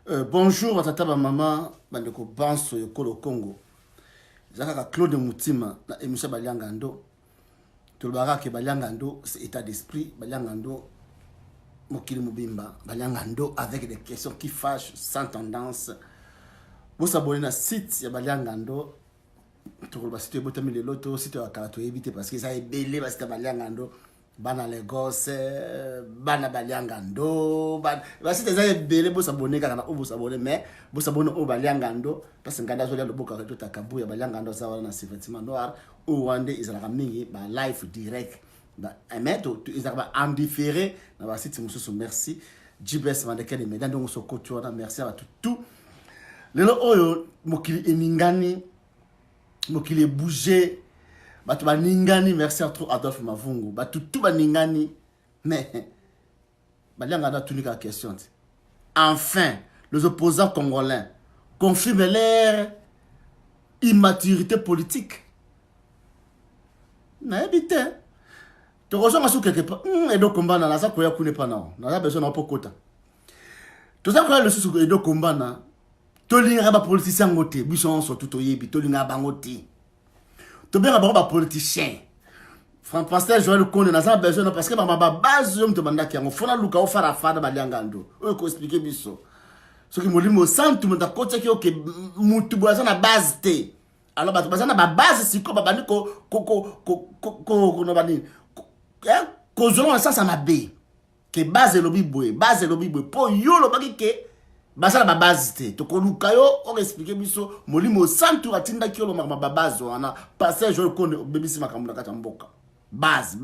Bonjour à tata maman bandeko banso yokolo Congo. Zaka Claude Moutima na émission Baliangando. Tolbara ke Baliangando c'est état d'esprit, Baliangando mokili mobimba, Baliangando avec des questions qui fâchent sans tendance. Vous abonnez na site ya Baliangando. Tolba site botami le loto site ya karato éviter parce que ça est belé parce que Baliangando bana Lagos bana Baliangando basi teza belé bo s'abonner kana o bo s'abonner mais bo s'abonner au Baliangando parce que nganda zolia loboka to takabu ya Baliangando ça wana c'est effectivement noir ou wande izala mingi ba live direct ba emeto izala en différé na ba site mususu merci JBS mandekene mais donc so kotu wana merci à tout lelo oyo mokili eningani mokili bouger Batu baningani, merci à trop Adolphe Mavungu. Batu tout baningani, mais Baliangando a tenu la question. Enfin, les opposants congolais confirment leur immaturité politique. N'a évité. Tu rejoins sur quelque part. Et donc combat na ça koya kune pas na. Na besoin na pokota. Tu sais quoi le sous et donc combat na. Tolinga ba politicien ngote, bison so tout oyebi, tolinga bangote. Tu bien avoir politicien. Pasteur Joël Konde n'a besoin parce que ma base je me demande qui on fona luka o fara fada Baliangando. On peut expliquer biso. Ce qui molimo sant tout monde côté qui OK mutu boza na base té. Alors baza na base siko babani ko no bani. Ko zolo ça ça na be. Que base lobi boy po yo lo baki ke basa la base te to koluka yo on expliquer biso molimo santu atinda kiolo ma base wana passer je connais bebisi makambo kata mboka base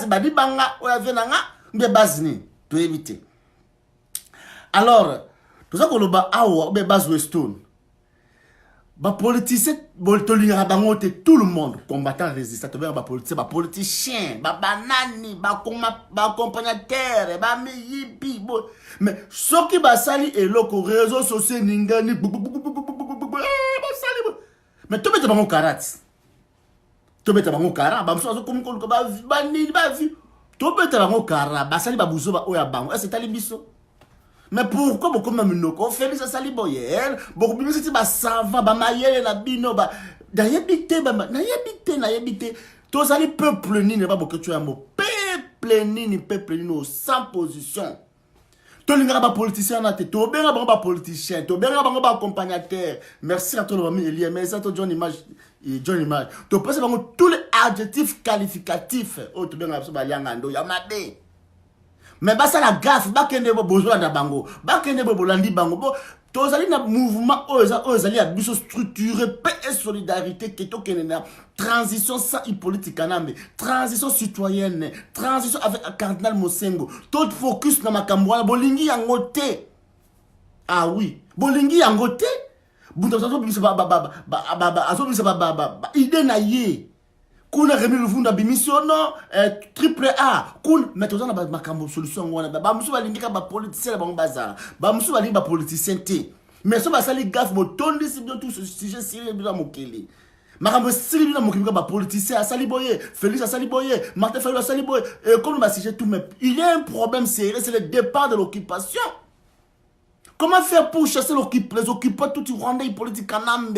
badi banga o avena nga mbe base ni to éviter alors to ça koloba awa be base westone ba politicien boltolinga bangote tout le monde combattant résistant to ba politicien ba politicien ba banani ba accompagnateur ba miyibi mais ce qui va salir et le réseau social ningani mais tout bête bango karat tout bête bango karat ba mso comme ba nini ba vi tout bête bango karat ba sali ba buzo ba oya bango c'est tali biso. Mais pourquoi beaucoup de minoko on fait ça sali boyel beaucoup de c'est ba sava ba mayele la bino ba na yebite to sali peuple ni ne pas beaucoup tu as mot peuple ni sans position to linga ba politicien na te to benga ba politicien to benga ba accompagnateur merci à tout le monde Elie mais ça to John Image to passe tous les adjectifs qualificatifs au to benga ba Baliangando ya mabe. Mais basa la gaffe, bakende bo bozo na bango, bakende bo bolandi bango, bo tozali na mouvement ozali a biso structuré paix et solidarité keto kenena transition sans politique kanambe, transition citoyenne, transition avec cardinal Mosengo, tout focus na makambo na bolingi yangote. Ah oui, bolingi yangote. Bunta so biso ba idée na ye. Kuna remi luvunda bimissiono triple A kun metozana ba makambo solution wana ba musu balindika ba politicien ba ngbaza ba musu balinga ba politicien te mais so ba sali gaffe mo tondi si bien tout ce sujet sérieux bila mokili makambo sérieux bila mokili ba politicien asali boye Félix asali boye Martin Fayulu asali boye comme ba sujet tout mais il y a un problème sérieux c'est le départ de l'occupation. Comment faire pour chasser les occupants tout Rwandais politique kanambe?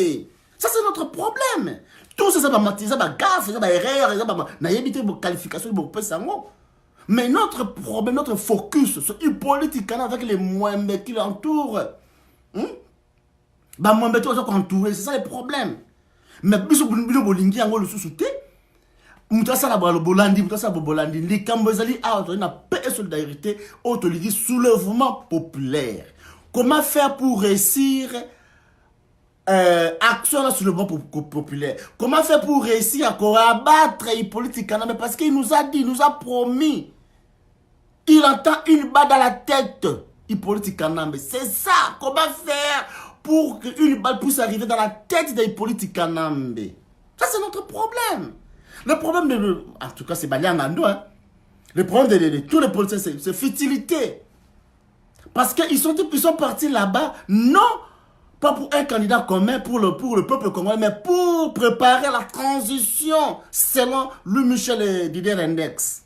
Ça c'est notre problème. Tout ça va matiser, va gaffe, ça va erreur, ça va naïbité, vos qualifications, vos pesango. Mais notre problème, notre focus sur une politique avec les moyens qui l'entourent. Bah, moi, qui entouré, c'est ça le problème. Mais biso bolingi yango le sous-souté. Mutasa la bolandi, les Cambozali a na paix et solidarité, autoligi soulèvement populaire. Comment faire pour réussir action sur le banc populaire? Comment faire pour réussir à abattre les politiques? Parce qu'il nous a dit, il nous a promis. Il entend une balle dans la tête. Les politiques, c'est ça. Comment faire pour qu'une balle puisse arriver dans la tête des politiques? Ça, c'est notre problème. Le problème en tout cas, c'est Baliangando. Hein. Le problème de tous les politiciens, c'est futilité. Parce qu'ils sont partis là-bas, non pas pour un candidat commun pour le peuple congolais, mais pour préparer la transition selon Louis Michel et Didier Index.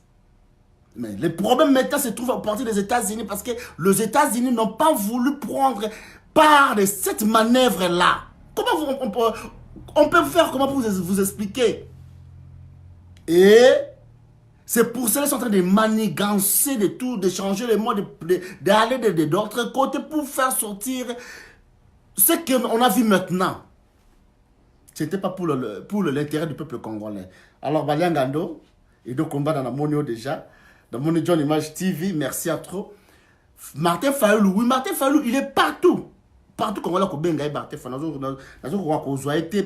Mais le problème maintenant se trouve à partir des États-Unis parce que les États-Unis n'ont pas voulu prendre part de cette manœuvre-là. Comment on peut faire comment vous expliquer? Et c'est pour cela qu'ils sont en train de manigancer de tout, de changer les mots, d'aller d'autres côtés pour faire sortir ce qu'on a vu maintenant. Ce n'était pas pour l'intérêt du peuple congolais. Alors, Baliangando, et donc combat dans la monio déjà, dans mon John Image TV, merci à trop. Martin Fayulu, oui, Martin Fayulu, il est partout. Partout qu'on voit que Martin Fayulu,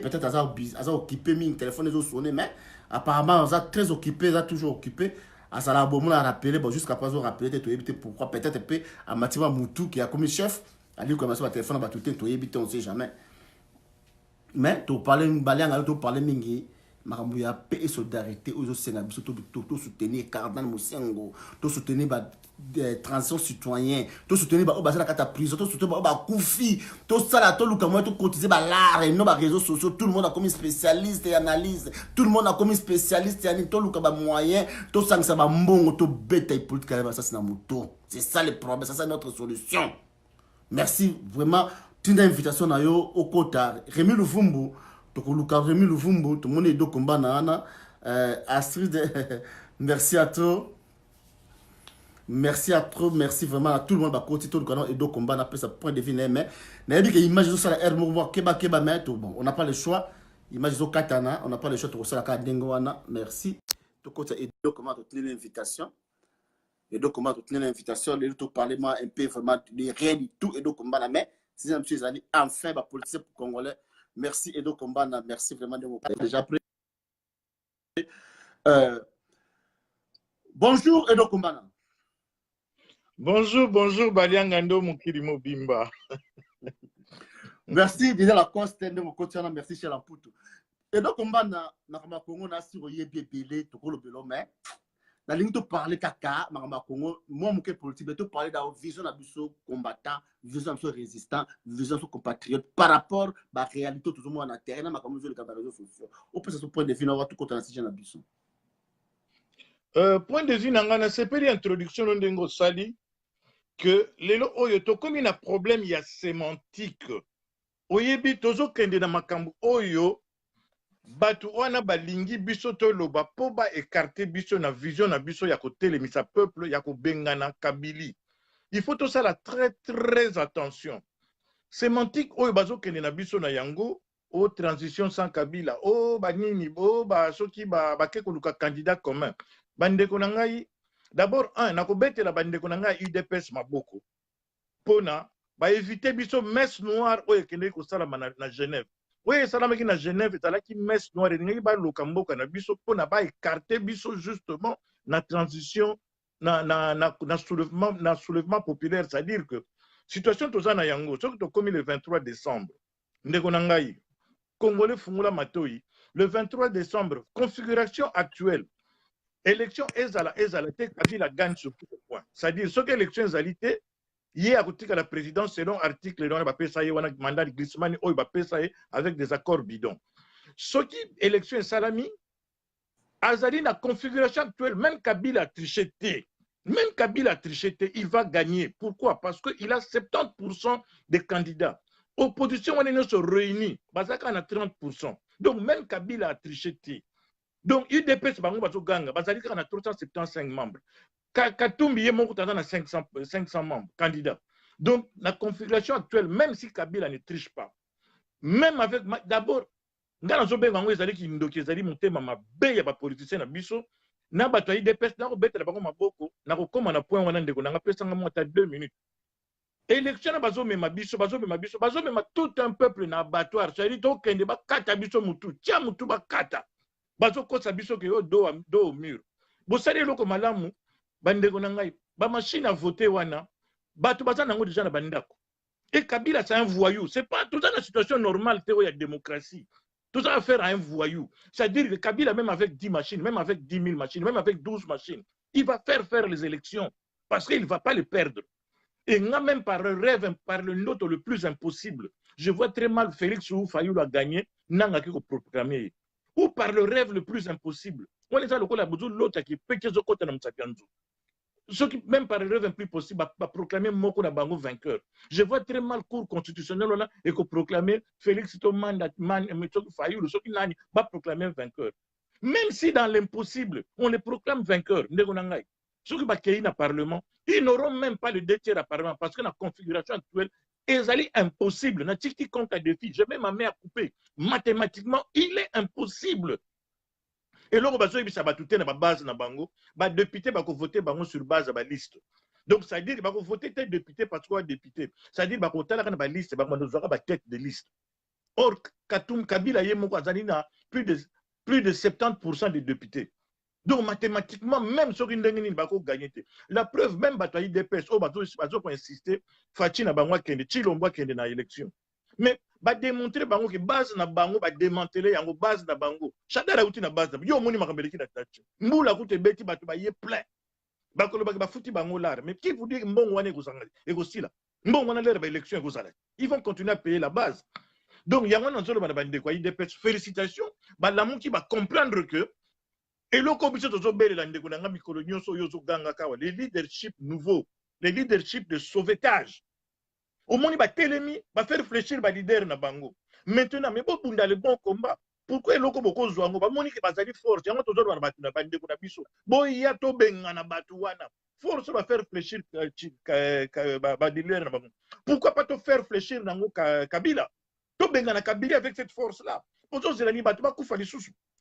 peut-être à occupé, mis téléphone, ils ont sonné, mais apparemment, ils sont très occupés, ils sont toujours occupés. À ça, on a rappelé, bon, jusqu'à présent, on a rappelé, pourquoi, peut-être, à Matima Moutou, qui a commis chef, à lui, commencer par téléphone, on ne sait jamais. Mais tu parles de tu parles mingi makambuya paix et solidarité aux Sénégalais to soutenir Cardinal Moussengo to soutenir transition citoyen to soutenir ba obasa la kata prison to soutenir ba Koufi to sala to luka moi to cotiser ba l'art et non ba réseaux sociaux tout le monde a comme spécialiste et analyse tout le monde a comme spécialiste et to luka ba moyen to sangsa ba mbongo to beta politique ça c'est na moto c'est ça le problème ça c'est notre solution. Merci vraiment. Tinda invitation na yo au Kota Rémi Luvumbu to Luka Rémi Luvumbu to mon edo combat na ana Astrid merci à toi. Merci à trop, merci vraiment à tout le monde ba côté tout le canal edo combat na ça point de vue mais na bi que image ça la air mouvement keba mais tout bon on n'a pas le choix image zo katana on n'a pas le choix to ça la ka dengo wana merci to Kota edo comment to tenir l'invitation. Et donc, comment tenir l'invitation, les autres parlement un peu vraiment de rien du tout, et donc, comment la main, si M. Zali, enfin, la politique congolais, merci, et donc, comment merci vraiment de vous parler. Déjà prêt. Bonjour, et donc, comment bonjour, bonjour, Baliangando, mon kirimo bimba. Merci, déjà la coste, de mon côté, merci, chez la poutre. Et donc, comment na Congo, na sur Yébé Bélé, tout le belon, mais. La ligne de parler caca, Marama Congo, moi, mon politique, de parler dans vision d'abus combattant, vision d'abus résistant, vision d'abus compatriote, par rapport à la réalité, tout le monde en terrain, ma comme je le cas des réseaux sociaux. On peut se point de vue, on va tout contre la situation d'abus. Point de vue, c'est pas l'introduction de Ndengo Sali, que les lots, comme il y a un problème, il y a sémantique. Oyebi, tozo kende na makambu, oyo, batu wana balingi biso to loba po ba écarter biso na vision na biso ya ko telemisa peuple ya ko bengana kabili. Il faut tout ça la très attention. Sémantique oyo bazo kende na biso na yango o transition sans Kabila o banini bo ba soki ba ke ko luka candidat commun. Bandeko na ngai d'abord na ko betela bandeko na ngai UDPS maboko. Pona ba éviter biso messe noire oyo kende ko sala na Genève. Oui, ça qui na Genève, c'est là qui messe noire, et ba lokamboka na biso pour na ba écarter biso justement na transition na soulèvement populaire, c'est-à-dire que situation toza na yango, ce que to commis le 23 décembre. Ndeko na ngai, Congolais fungula matoi, le 23 décembre, configuration actuelle. Élection ezala te Kabila gagne sur tout point. C'est-à-dire ce que élection ezalité hier à la présidence selon article mandat de glissement avec des accords bidons. Ce qui élection salami Azali la configuration actuelle même Kabila a triché. Même Kabila a triché, il va gagner. Pourquoi? Parce qu'il a 70% des candidats. Opposition on se réunit, Bazaka a 30%. Donc même Kabila a triché. Donc UDPS bango bazo ganga, Bazali a 375 membres. Katumbi est mort dans 500 membres, candidats. Donc, la configuration actuelle, même si Kabila ne triche pas, même avec, d'abord, dans les gens qui ont monté ma belle politicien na biso, na bataille des pestes, na robet la bango maboko, na recommande un point on a ndeko, na pesa ngamo 2 minutes. Élection na bazo me mabiso, bazo me tout un peuple na abattoir. Ça dit donc kende ba kata biso mutu, tia mutu ba kata. Bazo ko sa biso ke yo do au mur. Bo sali loko malamu. Bandeko na ngai ba machine à voter wana bato baza nango déjà na bandako et Kabila c'est un voyou, c'est pas tout ça la situation normale théorie de démocratie, tout ça affaire à un voyou, c'est-à-dire que Kabila même avec 10 machines, même avec 10 000 machines, même avec 12 machines, il va faire les élections parce qu'il ne va pas les perdre. Et même par le rêve, par le note le plus impossible, je vois très mal Félix ou Fayulu a gagné nanga ki ko proclamer ou par le rêve le plus impossible. On est à l'autre qui peut que je côté na mtsakanzo. ceux qui, même par rêve un plus possible, va proclamer Moko na bango vainqueur. Je vois très mal cour constitutionnel là et que proclamer Félix Toman, Fayou, ceux qui n'ont pas proclamer vainqueur. Même si dans l'impossible, on les proclame vainqueurs, ceux qui vont dans le Parlement, ils n'auront même pas le 2/3 à Parlement parce que la configuration actuelle est impossible. Na qui compte à défi, je mets ma main à couper. Mathématiquement, il est impossible. Et là, on va voter dans la base na bango, ba député va voter bango sur base de la liste. Donc ça veut dire va voter tel député parce qu'on député. Ça veut dire va voter la liste, va nous aura tête de liste. Or Katoum Kabila yemoko azali na plus de 70% des députés. Donc mathématiquement même ceux qui n'ont pas gagné. La preuve même bataille IDPS, oh bato pour insister, Fachi na bango kende, Chilombo kende na élection. Mais ba démontrer bango que base na bango ba démanteler yango base na bango. Chadara uti na base na yo moni makambeleki na tachi. Mbula kute beti bato ba ye plein. Ba koloba ba futi bango lar. Mais qui vous dit mbongo wane kozanga et kosila. Mbongo wana lere ba élection et kozala. Ils vont continuer à payer la base. Donc yango na zolo ba bande quoi IDPS félicitations. Ba lamu qui va comprendre que et le comité de Zobel et ndeko nanga mikolo nyonso yozo ganga kawa les leadership nouveaux, les leadership de sauvetage. Au moins, il va faire réfléchir les leaders na bango. Maintenant, mais bon, dans le bon combat, pourquoi il y a beaucoup de gens qui ont force? Il y a toujours des gens qui ont des gens bon, il y a tout benga na batuana. Force va faire réfléchir les leaders na bango. Pourquoi pas te faire réfléchir na Kabila? To benga na Kabila avec cette force-là. Pour ça, c'est la liberté.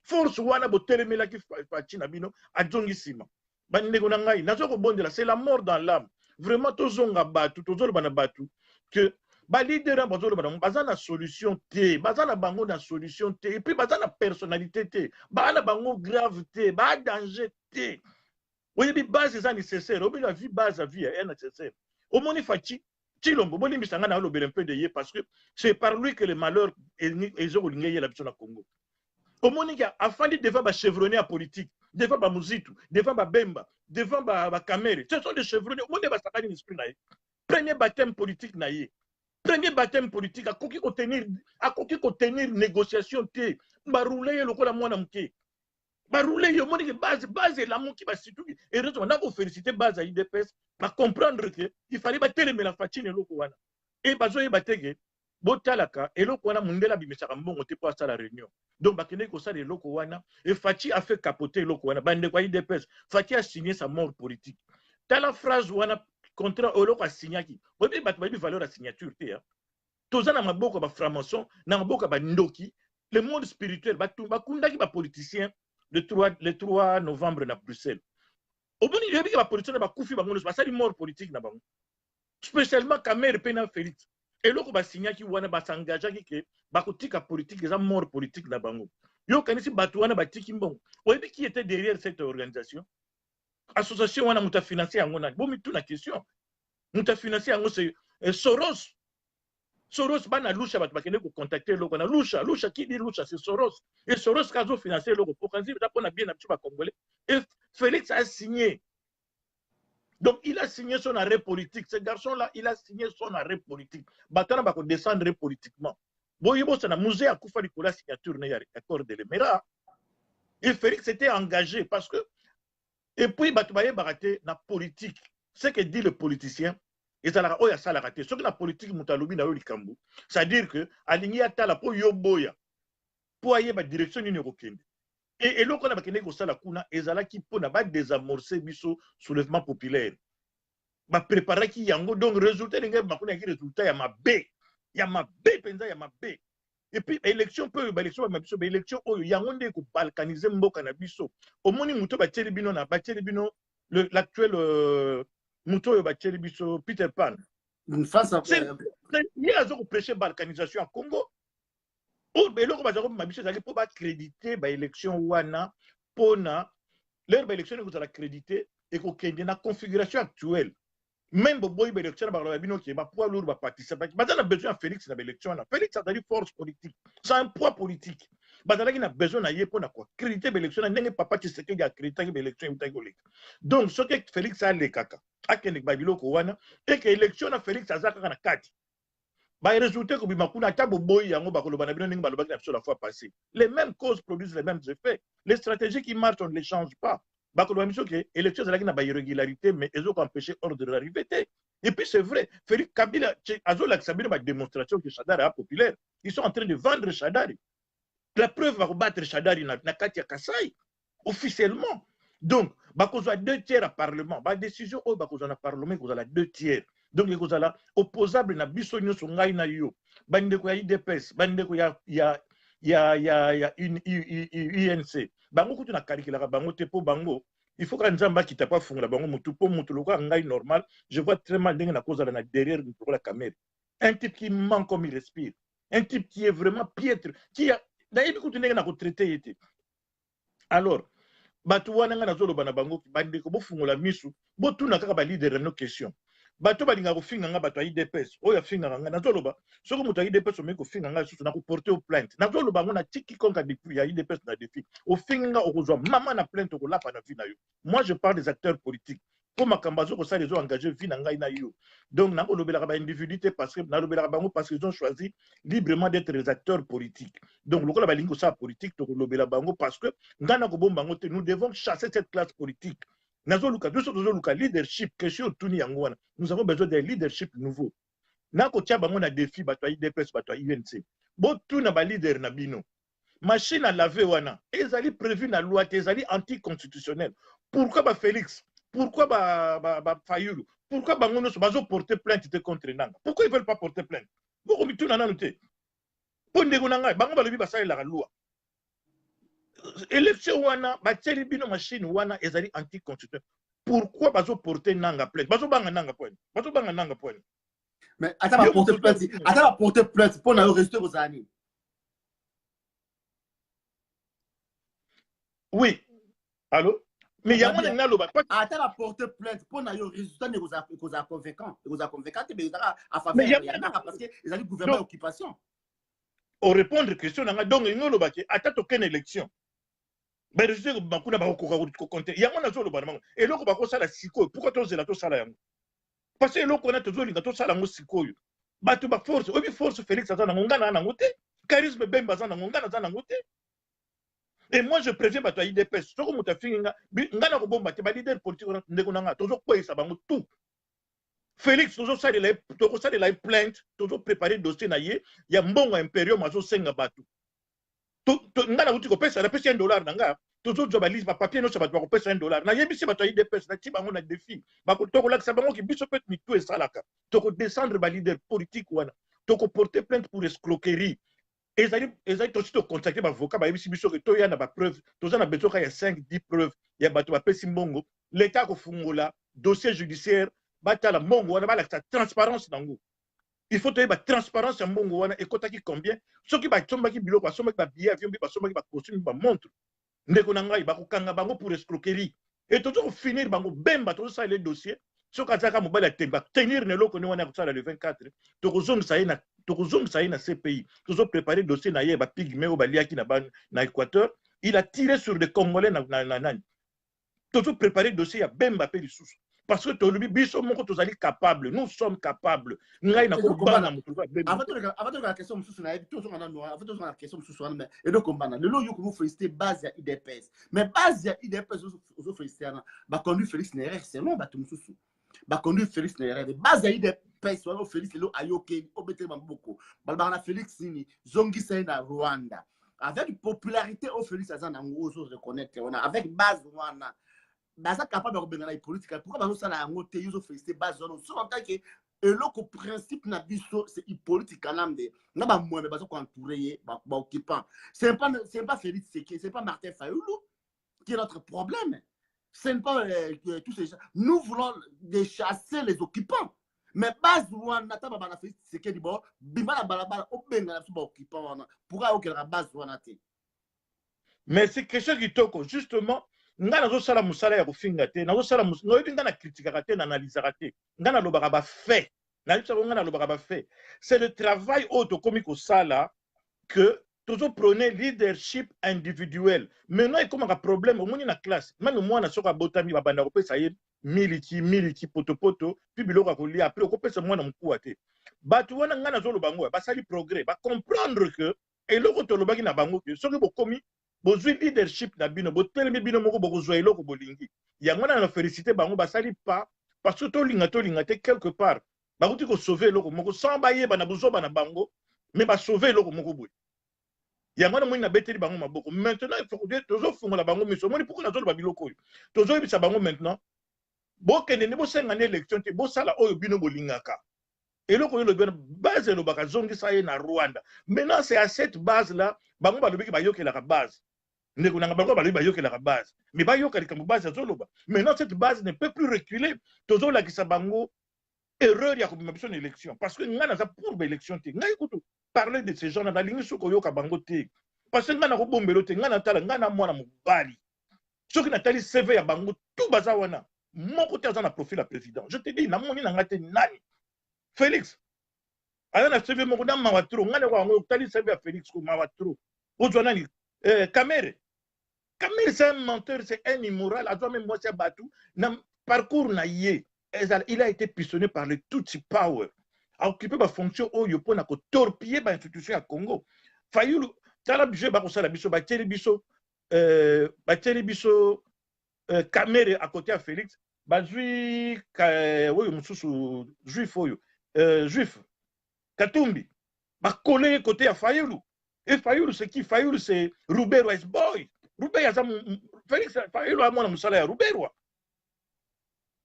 Force wana bo telemela ki fachi na bino adjongisima. Bandeko na ngai, nazo ko bondela, c'est la mort dans l'âme. Vraiment tozonga batu, tozolo bana batu que ba leader bazolo bana bazana solution té, bazana bango na solution té et puis bazana personnalité té, bana bango grave té, ba danger té. Oui, bi base est nécessaire, obi la vie base à vie est nécessaire. Au moni fachi Chilombo boni misanga na lo un peu de yé parce que c'est par lui que le malheur est zo lingé la biso na Congo. Au Monika, afin de devant ba chevronner à politique, devant ba Muzitu, devant ba Bemba, devant ba Kamere, ce sont des chevronnés. Au monde va s'accorder l'esprit naïe. Premier baptême politique naïe. Premier baptême politique, à quoi qu'il tenir négociation té, ba rouler le cola moi namké. Ba rouler le monde base la mon qui va surtout. Et heureusement, on a vous féliciter base à IDPS, va comprendre que il fallait battre les la fatine et l'okoana. Et bazoye batege. Botalaka et loko wana mundela bimesaka mbongo te pour la réunion. Donc bakene ko ça de loko wana et Fachi a fait capoter loko wana bande kwa IDPS. Fachi a signé sa mort politique. T'as la phrase wana contrat au loko a signé qui. Obi bat babi valeur à signature te hein. Tozana maboko ba franc-maçon, na maboko ba ndoki, le monde spirituel ba kunda ki ba politicien le 3 novembre na Bruxelles. Oboni yebi ba politicien ba kufi ba ngono ba sali mort politique na bango. Spécialement Kamer Pena Félix. Et là, on va signer qui va s'engager qui va kotika politique, les morts politiques na bango. Yo kanisi batouana batiki mbon. Oyebi qui était derrière cette organisation? Association wana muta financier yango na. Bon mi tout la question. Muta financier yango c'est Soros. Soros bana lusha bat bakene ko contacter loko na lusha qui dit lusha c'est Soros. Et Soros kazo financier loko pour kanzi ba bien na ba congolais. Et Félix a signé. Donc, il a signé son arrêt politique. Ce garçon-là, il a signé son arrêt politique. Batana va descendre politiquement. Bon, il y a un musée à Koufa Nicolas signature d'accord de l'Emera. Et Félix s'était engagé parce que, et puis, Batoubaye Baraté, la politique, ce que dit le politicien, et ça l'a ça l'a raté. Ce que la politique, Moutalobi n'a eu le Kambou. C'est-à-dire que, aligné à Tala, pour Yoboya, pour aller la direction d'une Eurokende. Et là, on a bakene ko sala kuna ezala ki pona ba désamorcer biso soulèvement populaire. Ba préparer ki yango donc résultat ngé bakuna ki résultat ya mabe. Ya mabe penza ya mabe. Et puis élection peu élection ba biso élection oyo yango ndé ko balkaniser mboka na biso. Omoni muto ba tsheli bino na ba tsheli bino l'actuel muto yo ba tsheli biso Peter Pan. Face à il y a zo ko prêcher balkanisation à Congo. Pour accréditer l'élection wana pona leur élection vous allez accréditer et que la configuration actuelle même boy élection ba bino qui ba poids lourd ba participer bazana besoin Félix na élection na Félix a dit force politique c'est un poids politique bazana qui a besoin na yé pona quoi accréditer l'élection na ndenge papa qui sait que accréditer l'élection donc ce que Félix a les kaka akende ba biloko wana et que élection na Félix azaka na kati. Bah, résultat que bimakuna tabo boy yango bakoloba na bino ningi balobaki na la fois passée. Les mêmes causes produisent les mêmes effets. Les stratégies qui marchent on ne les change pas. bakoloba biso ke élection ezalaki na bairrégularité mais ezokoempêcher ordre d'arriver te. Et puis c'est vrai, Félix Kabila azolakisa bino badémonstration que Shadari est populaire. Ils sont en train de vendre Shadari. La preuve va rebattre Shadari na kati ya Kasai officiellement. Donc bakozwa 2 tiers à parlement, ba décision oyo bakozwa na parlement kozala 2 tiers. Donc ekozala opposable na biso nyonso ngai na yo. Bandeko ya IDPS, bandeko ya UNC. Bango kutu na karikilaka bango te po bango. Il faut que Nzamba qui t'a pas fongé la bango mutu po mutu loka ngai normal. Je vois très mal ndenge na cause na derrière la caméra. Un type qui ment comme il respire. Un type qui est vraiment piètre, qui a d'ailleurs kutu ndenge na ko traiter été. Alors bato wana nga nazolo bana bango bandeko bo fungola misu bo tuna kaka ba leader no question. Bato balinga kofinga nga bato ya IDPS oyo afinga nga nazoloba soko moto ya IDPS omeko finga nga susu na ko porter au plainte nazoloba ngo na tiki konka depuis ya IDPS na défi ofinga nga okozwa mama na plainte okolapa na vie na yo. Moi je parle des acteurs politiques pour makambo azoko ça les ont engagé vie na ngai na yo. Donc na kolobelaka ba individualité parce que na lobelaka bango parce qu'ils ont choisi librement d'être des acteurs politiques. Donc lokola balingo ça politique to kolobela bango parce que ngana ko bomba ngo te nous devons chasser cette classe politique. Leadership, question tuni yangwana. Nous avons besoin d'un leadership nouveau. Nako tia bango na défi bato IDPS bato UNC. Bo tu na ba leader na bino. Machine à laver wana. Ezali prévu na loi ezali anticonstitutionnel. Pourquoi ba Félix? Pourquoi ba Fayulu? Pourquoi bango no bazo porter plainte contre Nanga? Pourquoi ils veulent pas porter plainte? Pourquoi bitu na nanote? Po ndeko nanga bango balobi basala la loi. Élection wana batieli bino machine wana ezali anticonstitutionnel. Pourquoi bazo porter nanga plainte? Bazo banga nanga point. Bazo banga nanga point. Mais attends va porter plainte. Attends va porter plainte pour na rester aux années. Oui. Allô? Mais il y a un naloba. Attends va porter plainte pour na résultat ne vous a convaincant. Vous a convaincant mais ils a faveur parce que ils allaient gouverner occupation. Au répondre question nanga donc naloba ki attends aucune élection. Ben résultat que bakuna ba ko compter. Il y a un naloba bango. Et loko bako sala siko. Pourquoi to zela to sala yango? Parce que loko na to zolinga to sala ngo siko yo. Bato ba force, obi force Félix azana ngana na ngote. Charisme bemba azana ngana azana ngote. Et moi, je préviens à IDPS. Ce que je fais, je leader politique, tout. Félix, toujours ça, il a plainte, toujours préparé le dossier. Il y a un bon impérium, il y a un bateau. Ngana uti ko pesa na pesa $1 toujours job liste ba papier no sabato ko pesa $1 na yebisi bato IDPS na ti bango na défi ba ko to ko lakisa bango ki biso pet mi tout esalaka to ko descendre ba leader politique wana to ko porter plainte pour escroquerie. Ezali aussi to contacter ba avocat ba yebisi biso ke to ya na ba preuve to za na beto ka ya 5-10 preuves ya bato ba pesi mbongo l'état ko fungola dossier judiciaire batala mbongo wana ba la transparence nango. Il faut avoir transparence en mbongo wana ekotaki combien ceux qui ba tsomba ki biloko ba somba ki ba billet avion ba somba ki ba costume ba montre ndeko na ngai ba ko kanga bango pour escroquerie et toujours finir bango bemba to ça les dossiers ceux qui azaka mobile ya temba tenir ne loko ne wana ko sala le 24 to ko zong sa na CPI toujours préparer dossier na ye ba pigme o ba liaki na Équateur il a tiré sur des Congolais na toujours préparer dossier ya bemba pe lisusu. Parce que tu biso moko tozali capable, nous sommes capables. Ngai na ko bana mutu ba bemba. Avant de la question mususu na ebi to so na no, avant de la question mususu na mais et donc kombana. Le lo yo ko féliciter base ya IDPS. Mais base ya IDPS zo féliciter na ba conduit Félix Neref c'est long ba to mususu. Ba conduit Félix Neref. Base ya IDPS wa Félix lo ayoke obete mamboko. Ba na Félix ni zongi sai na Rwanda. Avec popularité au Félix azana ngozo reconnaître on avec base wana. Baza capable de rebenga la politique. Pourquoi bazo sala yango te yuzo féliciter base wana so en tant que eloko principe na biso c'est politique kanambe na ba moi bazo ko entourer ba occupant. C'est pas Félix Tshisekedi, c'est pas Martin Fayulu qui est notre problème. C'est pas tous ces gens. Nous voulons chasser les occupants. Mais base wana ta ba na Félix Tshisekedi bo bima la balabala obenga la ba occupant wana. Pourquoi okela base wana te? Mais c'est quelque chose qui toko justement nga nazo sala musala ya kofinga te nazo sala ngoyebi nga na critique te na analyse te nga na lobaka ba fait na lisa nga na lobaka ba fait c'est le travail auto komi ko sala que toujours prôner leadership individuel maintenant il comme un problème au moins na classe même moi na soka botami ba banda ko pesa ye miliki poto puis biloko ko lia après ko pesa moi na mkuwa te batu wana nga nazo lobango ba sali progrès ba comprendre que eloko to lobaki na bango que soki bokomi bozwi leadership na bino botelemi bino moko bokozwa eloko bolingi yango wana na félicité bango basali pas parce que tolinga te quelque part bakuti kosauve eloko moko sans bayeba na bozoba na bango mais basauve eloko moko boye yango wana moi nabeteli bango maboko maintenant il faut que tozofungola bango miso omoni pourquoi nazoloba biloko oyo tozoyebisa bango maintenant bokende nde bosengana élection te bosala oyo bino bolingaka eloko oyo lobi wana base elobaka zongisa ye na Rwanda maintenant c'est à cette base là bango balobiki bayokelaka base ndeko nanga bango balobi bayokelaka base mais bayoka likambo base azoloba maintenant cette base ne peut plus reculer tozolakisa bango erreur ya kobima biso na élection parce que nga naza pour baélection te ngai kutu parler de ces gens là nalingi soki oyoka bango te parce que nga nakobombelo te nga natala nga na mwana mobali soki natali CV ya bango tout baza wana moko te aza na profil ya président je te dis namoni na nga te nani Félix aza na CV moko na mawa tro nga neko yango tali CV ya Félix ko mawa tro ozwa nani Kamere c'est un menteur, c'est un immoral. Même moi, c'est Batou. Parcours na yé. Il a été pistonné par le Tutsi Power. A occupé ma fonction au Yopo na ko torpiller ba institution à Congo. Fayulu, tala budget ba ko sala biso ba teli biso Kamere à côté à Félix. Ba zui oyo mususu juif oyo. Juif. Katumbi. Ba collé côté à Fayulu. Et Fayulu c'est qui? Fayulu c'est Robert West Boy. Robert Félix Fayulu a mona musala ya Robert wa.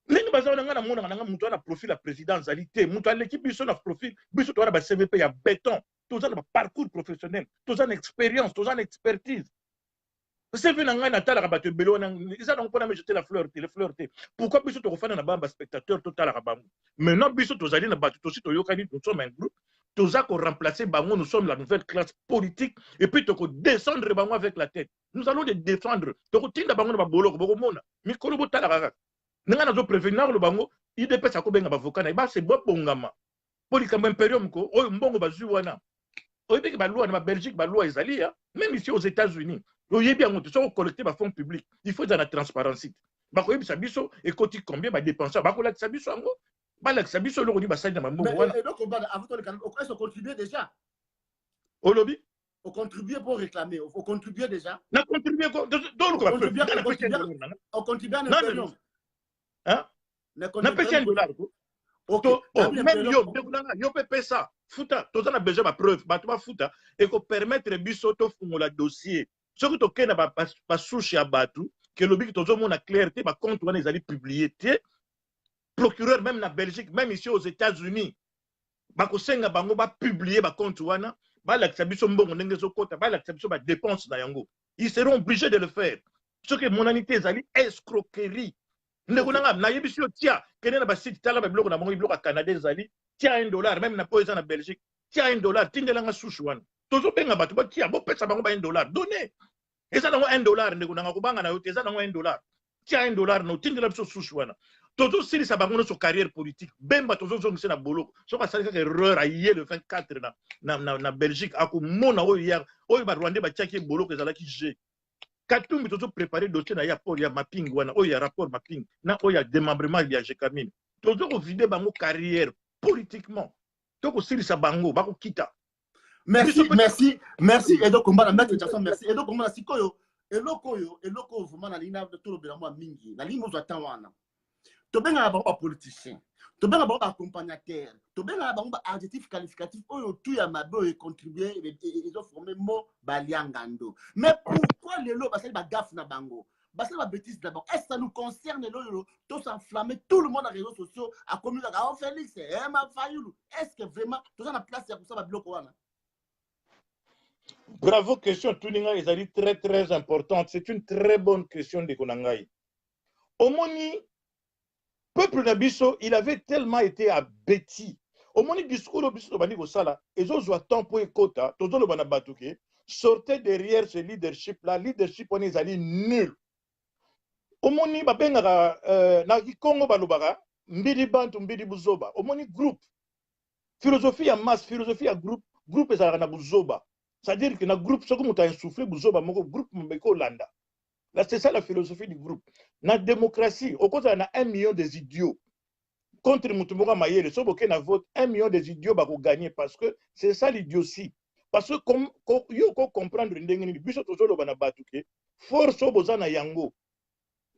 Lingi baza nga na mona nga mutu na profil la présidencealité, mutu à l'équipe biso na profil, biso to ba CVP ya béton, tous na parcours professionnel, tous na expérience, tous na expertise. C'est venu nga na tala ba te belo na isa donc pona me jeter la fleur te. Pourquoi biso to refana na ba spectateur total la bango. Maintenant biso to zali na ba to si to yokani nous sommes un groupe. Tous à remplacer Bango, nous sommes la nouvelle classe politique et puis tu descendre Bango avec la tête. Nous allons les défendre. Tu as Bango na bolo ko mona. Mi ko lo tala nga nazo prévenir le Bango, il dépêche à ko benga avocat na ba c'est bon bongama. Polikamba imperium ko o mbongo bazui wana. O yebeki ba loi na Belgique ba loi ezali ya, même ici aux États-Unis. O yebi yango to collecter ba fonds publics. Il faut de la transparence. Ba ko yebisa biso et koti combien ba dépenser ba ko la biso yango. Et donc, on contribue déjà. Au lobby? On contribue pour réclamer. On contribue déjà. On contribue on contribue à l'impérium. Hein? On a payé $1. Ok. Même yo peut ça. Fouta. Tu as besoin de preuve. Tu vas fouta. Et qu'on permettre biso to fungola dossier. Ce que tu as pas souci à batu. Que le lobby qui a clarté, ba compte on les allait publier. Procureur même na Belgique, même ici aux États-Unis, bakosenga bango ba publier ba compte wana, ba la biso mbongo ndenge zokota, ba la biso ba dépense na yango. Ils seront obligés de le faire. Ce que mon anité ezali escroquerie. Ndeko nanga na yebiso tia, kene na ba site tala ba bloko na bango bloko Canada ezali, tia $1 même na poeza na Belgique. Tia $1, tindela nga susu wana. Tozo benga batu ba tia, bo pesa bango ba $1. Donnez. Eza nango $1 ndeko nanga kubanga na yote eza nango $1. Tia $1 no tindela biso susu wana. Toto sili sa bangono sur carrière politique. Bemba tozo zongise na bolo. So ka sali ka erreur a yé le 24 na Belgique. Ako mona o hier. O ba Rwanda ba tiaki bolo ke zalaki G. Katumbi tozo préparer dossier na ya pour ya mapping wana. O ya rapport mapping. Na o ya démembrement ya Jekamine. Tozo ko vider bango carrière politiquement. Toko sili sa bango ba ko kita. Merci. Et donc on va mettre Jackson merci. Et donc on va sikoyo. Eloko vraiment na lina de tout le bénamo mingi. Na lina mo wana. Tu bien un politicien, tu bien un accompagnateur, tu bien un adjectif qualificatif, tout ya mabo et contribuer et ont formé mot baliangando. Mais pourquoi les lots, parce que les gaffe na bango, parce que la bêtise d'abord, est-ce que ça nous concerne les lots, tous s'enflammer, tout le monde a réseaux sociaux, à communiquer, à Félix, Emma Fayoulou, est-ce que vraiment, tout ça na place pour ça va bloquer wana? Bravo, question, Tuninga, ils ont très très importante. C'est une très bonne question de Konangai. Omoni, peuple Nabiso, il avait tellement été abêti. Au moment du discours, ils ont temps pour écouter, sortez derrière ce leadership-là. Leadership, on est allé nul. Au moment où Congo balobara, mbidi bantu mbidi buzoba. Au moment groupe, philosophie à masse, philosophie à groupe est à buzoba. C'est-à-dire que dans groupe, ce que nous avons soufflé, buzoba, mon groupe mbeko landa. Là, c'est ça la philosophie du groupe. Dans la démocratie, au contraire, on a 1 million des idiots. Contre Moutoumora Mayele, si vous vote 1 million des idiots, vous gagnez parce que c'est ça l'idiotie. parce que comme yo ko comprendre ndenge ni biso tozolo bana batuke force bozana yango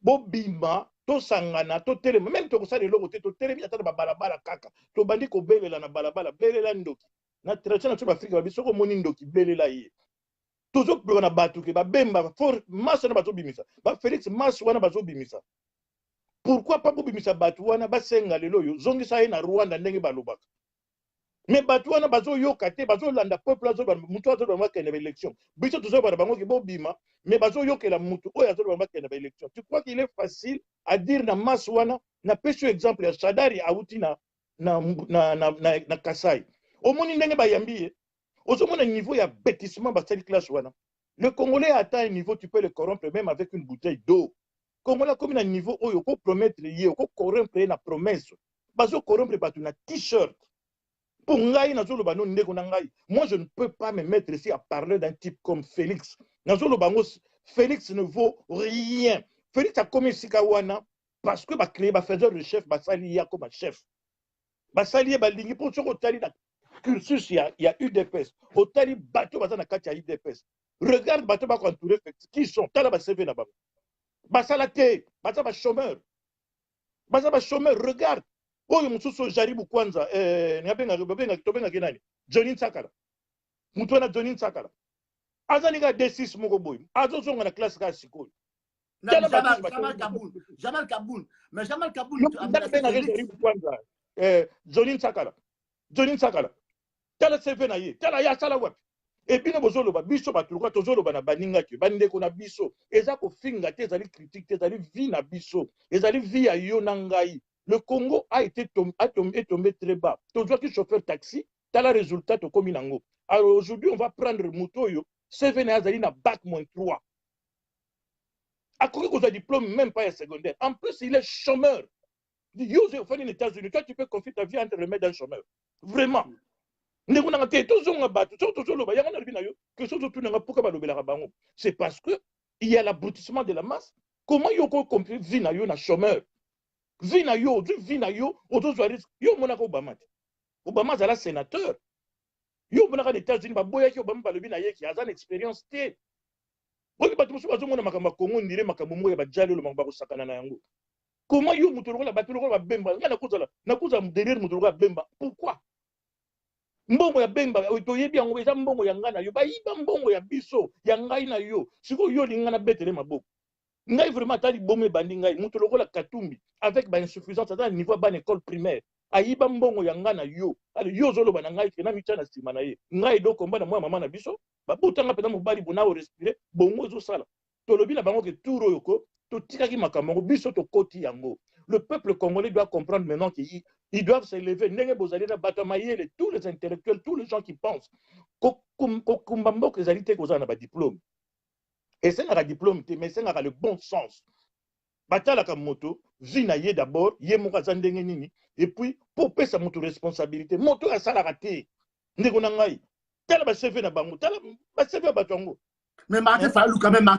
bo bima to sangana to telema même to kosala eloko te to telemi ata na balabala kaka to bandi ko belela na balabala belela ndoki na tradition na Afrika biso ko moni ndoki belela ye tozo na batuke ba bemba for maso na bazo bimisa ba Félix maso wana bazo bimisa pourquoi pas bimisa batu wana basenga lelo yo zongisa ye na Rwanda ndenge balobaka. Mais batouana bazo yo kate bazo landa peuple azo mutu azo ba makene ba élection biso tuzo ba bango ki bo bima mais bazo yo ke la mutu oyo azo ba makene ba élection. Tu crois qu'il est facile à dire na maswana na peso exemple ya Shadari auti na Kasai au moni ndenge ba yambi au mona niveau ya bêtissement ba sali classe wana le Congolais atteint un niveau tu peux le corrompre même avec une bouteille d'eau. Congolais comme un niveau oyo ko promettre yé ko corrompre na promesse bazo corrompre batu na t-shirt. Pour moi, je ne peux pas me mettre ici à parler d'un type comme Félix. Félix ne vaut rien. Félix a commis Sikawana parce que va créer, va faire le chef, va s'allier comme un chef. Va s'allier, va ligner pour ce que cursus, il y a UDPS. Au tali bateau, va s'en UDPS. Regarde, bateau, va entourer qui sont. Tala va servir là-bas. Va s'alater, va chômeur. Va chômeur, regarde. Oyo mususu jaribu kwanza tobenga kenani Johnny Nsakala mutu na Johnny Nsakala azanika D6 moko boy azozonga na classe ka sikoyo Jamal Kaboul mais Jamal Kaboul jaribu kwanza Johnny Nsakala tala CV na ye tala ya sala wapi et bino bozoloba biso batuluka tozoloba na baningaki bandeko na biso eza kofinga te ezali critique te ezali vie na biso ezali vie ya yo na ngai. Le Congo a été tombé très bas. Tu vois que chauffeur taxi, tu as le résultat au Kominango. Alors aujourd'hui, on va prendre le Moutoyo, CV Azali na bac -3. À quoi que tu as diplôme, même pas un secondaire. En plus, il est chômeur. Il aux États-Unis. Toi, tu peux confier ta vie entre les mains d'un chômeur. Vraiment. C'est parce qu'il y a l'aboutissement de la masse. Comment il y a compris vie na chômeur? Vina yo, yo monaka Obama zala sénateur. Yo monaka les États-Unis, baboya ki Obama balobi na ye ki azan expérience te. Boki batu musu bazomona makamba Congo ndire makambo mo ya bajali lo makamba sakana na yango. Comment yo mutolo la batolo ba bemba, ngana kuza derrière mutolo ba bemba. Pourquoi? Mbongo ya bemba to yebi yango eza mbongo ya ngana yo, ba yiba mbongo ya biso, ya ngai na yo. Siko yo lingana betele maboko. Ngai vraiment tali bomé bandi ngai mutu lokola Katumbi avec ba insuffisance à niveau ban école primaire ayiba mbongo ya ngana yo ali yo zolo bana ngai kena micha na sima na ye ngai do komba na mwa mama na biso ba butanga pena mobali bona o respirer bongo zo sala to lobi na bango ke turo yoko to tikaki makambo biso to koti yango. Le peuple congolais doit comprendre maintenant qu'ils doivent s'élever ndenge bozali na batamayele tous les intellectuels tous les gens qui pensent ko kumbambo que zalité kozana ba diplôme. Et c'est un diplôme, mais c'est le bon sens. Batalaka moto, vina ye d'abord, ye moka zandenge nini, et puis pour payer sa moto responsabilité, moto a sala raté. Ndeko nangai. Tala ba CV na bango, tala ba CV ba tongo. Mais Martin Fayulu quand même a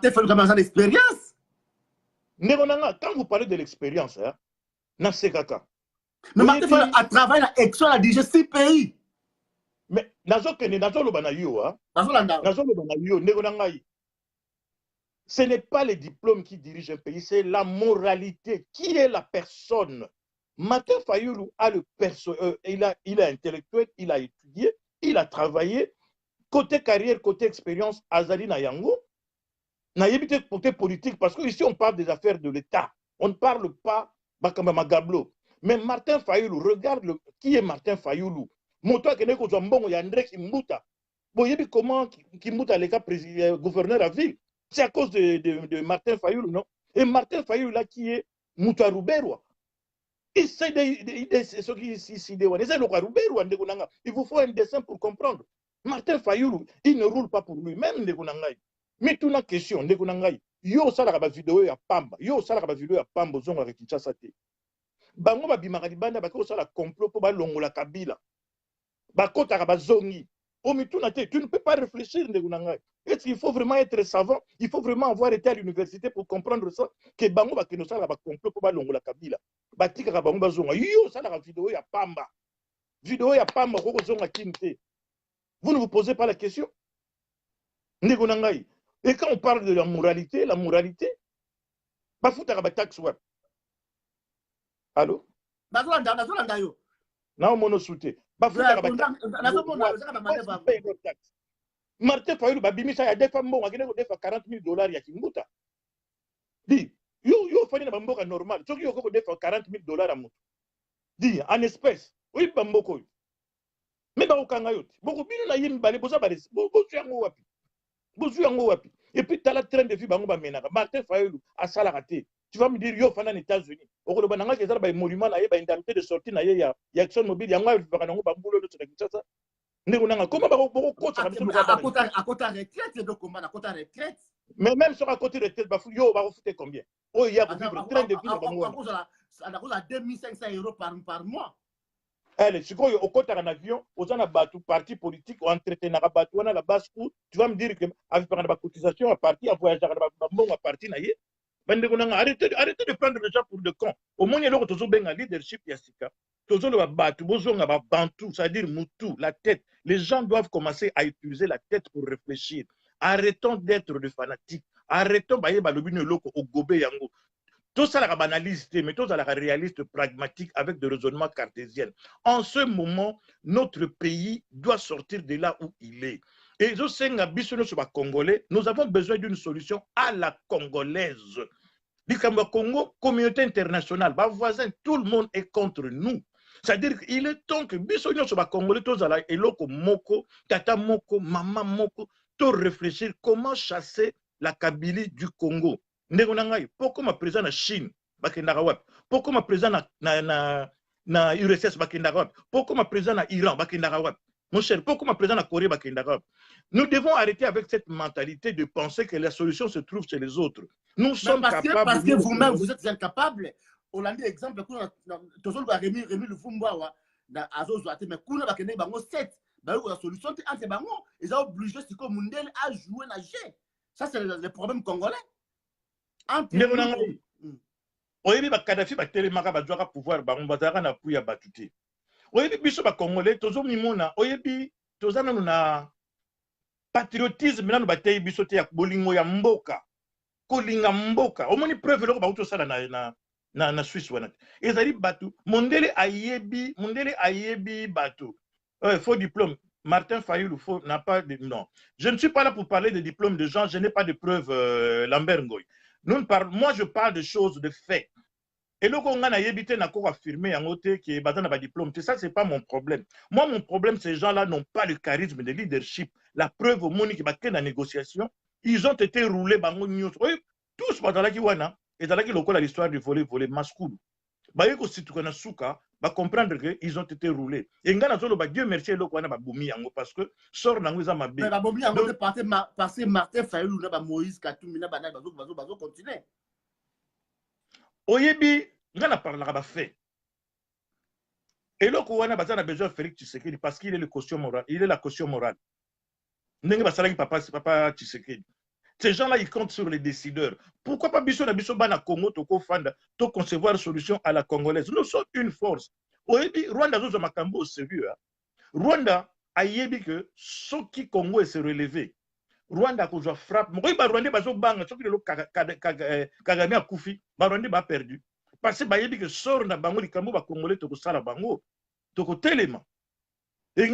l'expérience. Ndeko nangai, quand vous parlez de l'expérience, hein, na sekaka. Mais Martin Fayulu a travaillé à Exxon, a dirigé 6 pays. Mais nazo lo bana yo, hein. Nazo lo bana yo, ndeko nangai. Ce n'est pas les diplômes qui dirigent un pays, c'est la moralité. Qui est la personne? Martin Fayulu a il est intellectuel, il a étudié, il a travaillé. Côté carrière, côté expérience, Azali Nayango, n'a évité côté politique, parce qu'ici on parle des affaires de l'État. On ne parle pas Bakamba Gablo. Mais Martin Fayulu, regarde qui est Martin Fayulu. Moto Keneko Zambongo, Yandre Kimbuta. Vous voyez comment Kimbuta est le gouverneur à ville? C'est à cause de Martin Fayulu, non? Et Martin Fayulu, là, qui est Moutarouberwa. Il vous faut un dessin pour comprendre. Martin Fayulu, il ne roule pas pour lui-même. Mais tout la question, yo salaka vidéo ya pamba, yo salaka vidéo ya pamba zonga avec Kinshasa te. Bango ba bimaka libanda ba ko sala complot pour ba longola Kabila. Ba kota ba zongi. Tu ne peux pas réfléchir. Est-ce qu'il faut vraiment être savant? Il faut vraiment avoir été à l'université pour comprendre ça. Que bango ba kino sala ba complot pour ba longola Kabila. Ba tika ka bango ba zonga. Yo sala ka vidéo ya pamba. Vidéo ya pamba ko zonga kinte. Vous ne vous posez pas la question. Et quand on parle de la moralité, bafutaka ba taxe web. Allô? Non, mono souté. Bafutaka ba taxe. Martin Fayulu babimisa ya defa mbongo akine ko defa $40,000 ya kimbuta. Di, yo fani na bamboka normal. Soki yo ko defa $40,000 a mutu. Di, en espèce. Oui bamboko. Mais ba okanga yote. Boko bino na yim bale boza bale. Bo yango wapi. Bozu yango wapi. Et puis t'as la train de vie bango ba menaka. Martin Fayulu a sala raté. Tu vas me dire yo fana aux États-Unis. Okolo bananga kezala ba monument na ye ba indemnité de sortie na ye ya Exxon Mobil yango ba kanango ba mbulo de Kinshasa. Comment à côté retraite de combat à côté retraite. Mais même sur à côté retraite bafou yo va foutre combien? Oh il y a vivre train de vie à cause de 2 500 € par mois. Allez, si vous êtes en avion, vous avez un parti politique, ou entretien à battu, la base où tu vas me dire que avec la cotisation à parti, à voyager à parti, arrêtez de prendre les gens pour de cons. Au moins, il y a un leadership, Yassika. C'est-à-dire Moutou, la tête. Les gens doivent commencer à utiliser la tête pour réfléchir. Arrêtons d'être des fanatiques. Arrêtons de au gobé yango. Tout ça, la banaliste, mais tout ça, la réaliste, pragmatique, avec des raisonnements cartésiens. En ce moment, notre pays doit sortir de là où il est. Et je sais que Congolais, nous avons besoin d'une solution à la congolaise. Le Congo, communauté internationale, voisin, tout le monde est contre nous. C'est-à-dire qu'il est temps que Bissonio soit Congolais, tous à la eloko moko, tata moko, maman moko, tout réfléchir comment chasser la Kabylie du Congo. Pourquoi ma présent en Chine, pourquoi ma présent na URSS, pourquoi ma présent en Iran, mon cher, pourquoi ma présent en Corée, nous devons arrêter avec cette mentalité de penser que la solution se trouve chez les autres. Nous sommes capables. Parce que vous-même, vous êtes incapable. On a dit exemple, toujours Rémi Lufumbawa, à Zozoate, mais Kuna Bakene Bango 7, la solution est entre Bango, ils ont obligé Siko Mundel à jouer à G. Ça, c'est le problème congolais. Oyebi ba Kadhafi ba telemaka ba jwaka pouvoir ba mbazaka na puya batuti. Oyebi biso ba Congolais tozo mimona oyebi tozana na patriotisme nanu ba tei biso te ya bolingo ya mboka. Kolinga mboka. Omoni preuve loko ba utosala na Suisse wana. Ezali batu mondele ayebi batu. Faux diplôme. Martin Fayulu n'a pas de... Non. Je ne suis pas là pour parler de diplômes de gens, je n'ai pas de preuves Lambert Ngoy. Moi, je parle de choses, de faits. Et là, on a évité d'afirmer affirmer en côté qui est basé dans diplôme. Ça, ce n'est pas mon problème. Moi, mon problème, ces gens-là n'ont pas le charisme de leadership. La preuve au monde qui va dans la négociation, ils ont été roulés par news. Oui, tous, et dans l'histoire du volet masculin. Va comprendre qu'ils ont été roulés. Et Dieu merci parce que sort dans les amabé. Parce que Martin Fayulu Moïse Katoumi continuer. Oyebi, ngana parlera ba fait. Et là qu'on a besoin de Félix Tshisekedi parce qu'il est le caution morale, il est la caution morale. N'engue basala papa Tshisekedi. Ces gens-là, ils comptent sur les décideurs. Pourquoi pas Bisso Bana Congo, Toko Fanda, to concevoir une solution à la congolaise? Nous sommes une force. Oyebi, Rwanda, nous sommes Makambo au sérieux. Rwanda a yebi que ce qui Congo est se relever. Rwanda a frappe. Rwanda bazo banga, ce qui est Kagame a Koufi, Rwanda a perdu. Parce que yebi que sort na bango li Kambo ba Congolais Toko Sala bango, Toko Telema. Et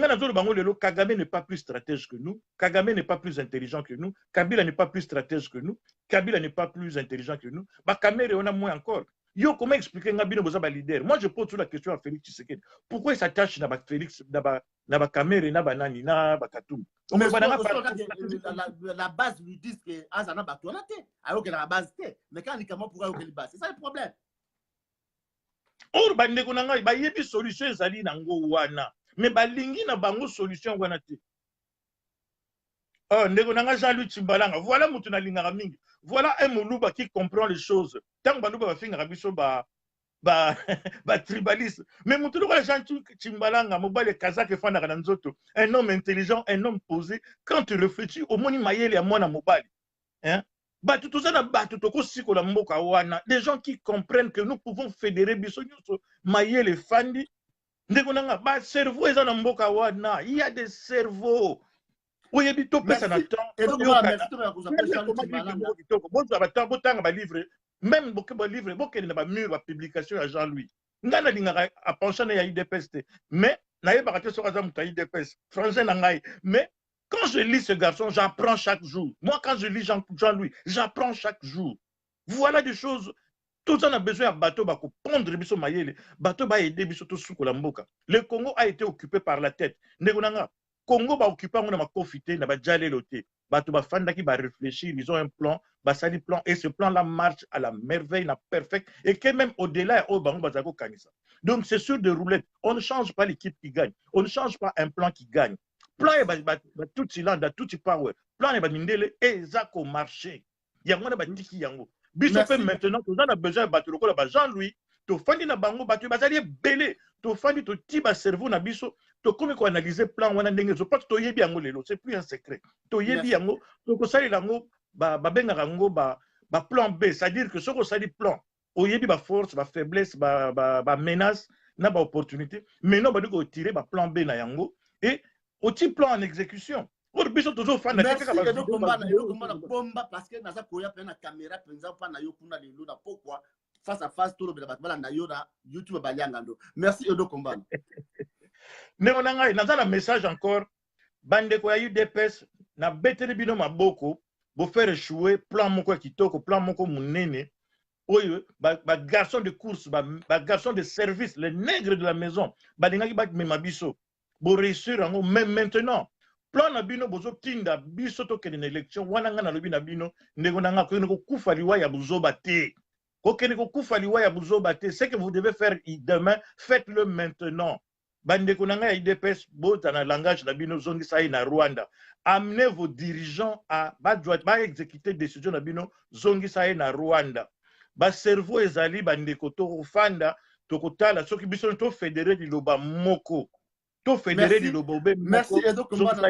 Kagame n'est pas plus stratège que nous, Kagame n'est pas plus intelligent que nous, Kabila n'est pas plus stratège que nous, Kabila n'est pas plus intelligent que nous, Bakamere on a moins encore. Yo, comment expliquer Ngabino Bozaba leader? Moi, je pose toujours la question à Félix Tshisekedi. Pourquoi il s'attache à Félix, à Bakamere, à Banani, à Bakatum? La base lui dit que Azana Batuanate, alors que la base est. Mais quand il commence pour aller base, c'est ça le problème. Or, Bandekonanga, il y a des solutions, Zali Nango Wana. Mais balingi na bango solution wana te. Ndeko nanga Jean-Louis Tshimbalanga, voilà mutuna lingara mingi. Voilà un Moluba qui comprend les choses. Tant baluba ba finga biso ba tribaliste. Mais mutuna Jean-Louis Tshimbalanga, mobile kazake fana kana nzoto. Un homme intelligent, un homme posé. Quand tu réfléchis au moni mayele ya mwana mobile. Hein? Batu tozana batu toko siko la mboka wana. Des gens qui comprennent que nous pouvons fédérer biso nyoso mayele fandi. Ndekonanga, ba cerveau eza na mboka wana. Il y a des cerveaux. Oyebi to pesa na temps. Et donc, merci de vous appeler Charles Timbalanga. Même beaucoup de livres, beaucoup de mur de publication à Jean-Louis. Ngana lingaka a penché na IDPS. Mais na yeba raté sur azam ta IDPS. Français na ngai. Mais quand je lis ce garçon, j'apprends chaque jour. Moi, quand je lis Jean-Louis, j'apprends chaque jour. Voilà des choses. Tout ça, on a besoin de bateau pour pondre biso mayele. Bateau va aider biso tout sous la mboka. Le Congo a été occupé par la tête. Negonanga. Congo va occuper on a profité, na ba jalé loté. Bateau va fanda qui va réfléchir, ils ont un plan, ba sali plan et ce plan là marche à la merveille, na perfect et que même au-delà au bango bazako kanisa. Donc c'est sur des roulettes. On ne change pas l'équipe qui gagne. On ne change pas un plan qui gagne. Plan est tout silanda, tout power. Plan est ndele et zako marché. Yango na ba ndiki yango. Biso fait maintenant, on a besoin de battre le col Jean-Louis, to fandi na bango battu bazali belé, to fandi to tiba cerveau na biso, to comme ko analyser plan wana ndenge zo parce to yebi yango lelo, c'est plus un secret. To yebi yango, to ko sali lango ba benga yango ba plan B, c'est-à-dire que ce ko sali plan, o yebi ba force, ba faiblesse, ba menace, na ba opportunité, mais non ba ko tirer ba plan B na yango et au type plan en exécution. Merci Edo Kombana bomba parce que naza koya pe na caméra penza pa na yo kuna lelo na pourquoi face à face tout le bala na yo na YouTube baliangando. Merci Edo Kombana. Mais on a un message encore bande ko ya UDPS na beteli bino maboko bo faire échouer plan moko kitoko plan moko munene oyo ba garçon de course ba garçon de service les nègres de la maison balingaki ba memabiso bo réussir en même maintenant. Plan na bino bozo tinda biso to kene na élection wana nga na lobi na bino ndeko na nga ko kufa liwa ya buzoba te ko kene ko kufa liwa ya buzoba te ce que vous devez faire demain faites-le maintenant bandeko na nga ya IDPS bota na langage na bino zongi sai na Rwanda amenez vos dirigeants à ba exécuter décision na bino zongi sai na Rwanda ba cerveau ezali bandeko to fanda to kotala soki biso to fédérer liloba moko. Merci Edo Kombana.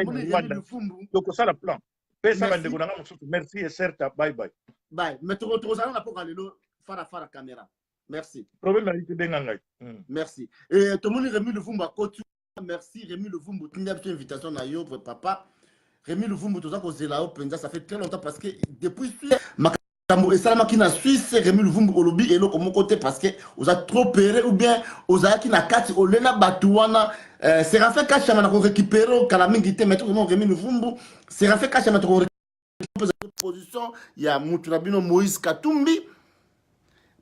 Donc ça le plan. Merci et certes bye bye. Bye. Mais tu retrouves ça pour aller fara caméra. Merci. Merci. Et tout le monde Rémi Luvumbu côté. Merci Rémi Luvumbu. Tu n'as pas invitation na yo papa. Rémi Luvumbu tout ça cause là au ça fait très longtemps parce que depuis et ça qui na Suisse Rémi Luvumbu olobi et l'autre côté parce que vous a trop péré ou bien vous a qui na kati olena batuana Séraphin Kachama na récupérer kalamingi te mettre non Rémi Luvumbu Séraphin Kachama na récupérer position il y a Muturabino Moïse Katumbi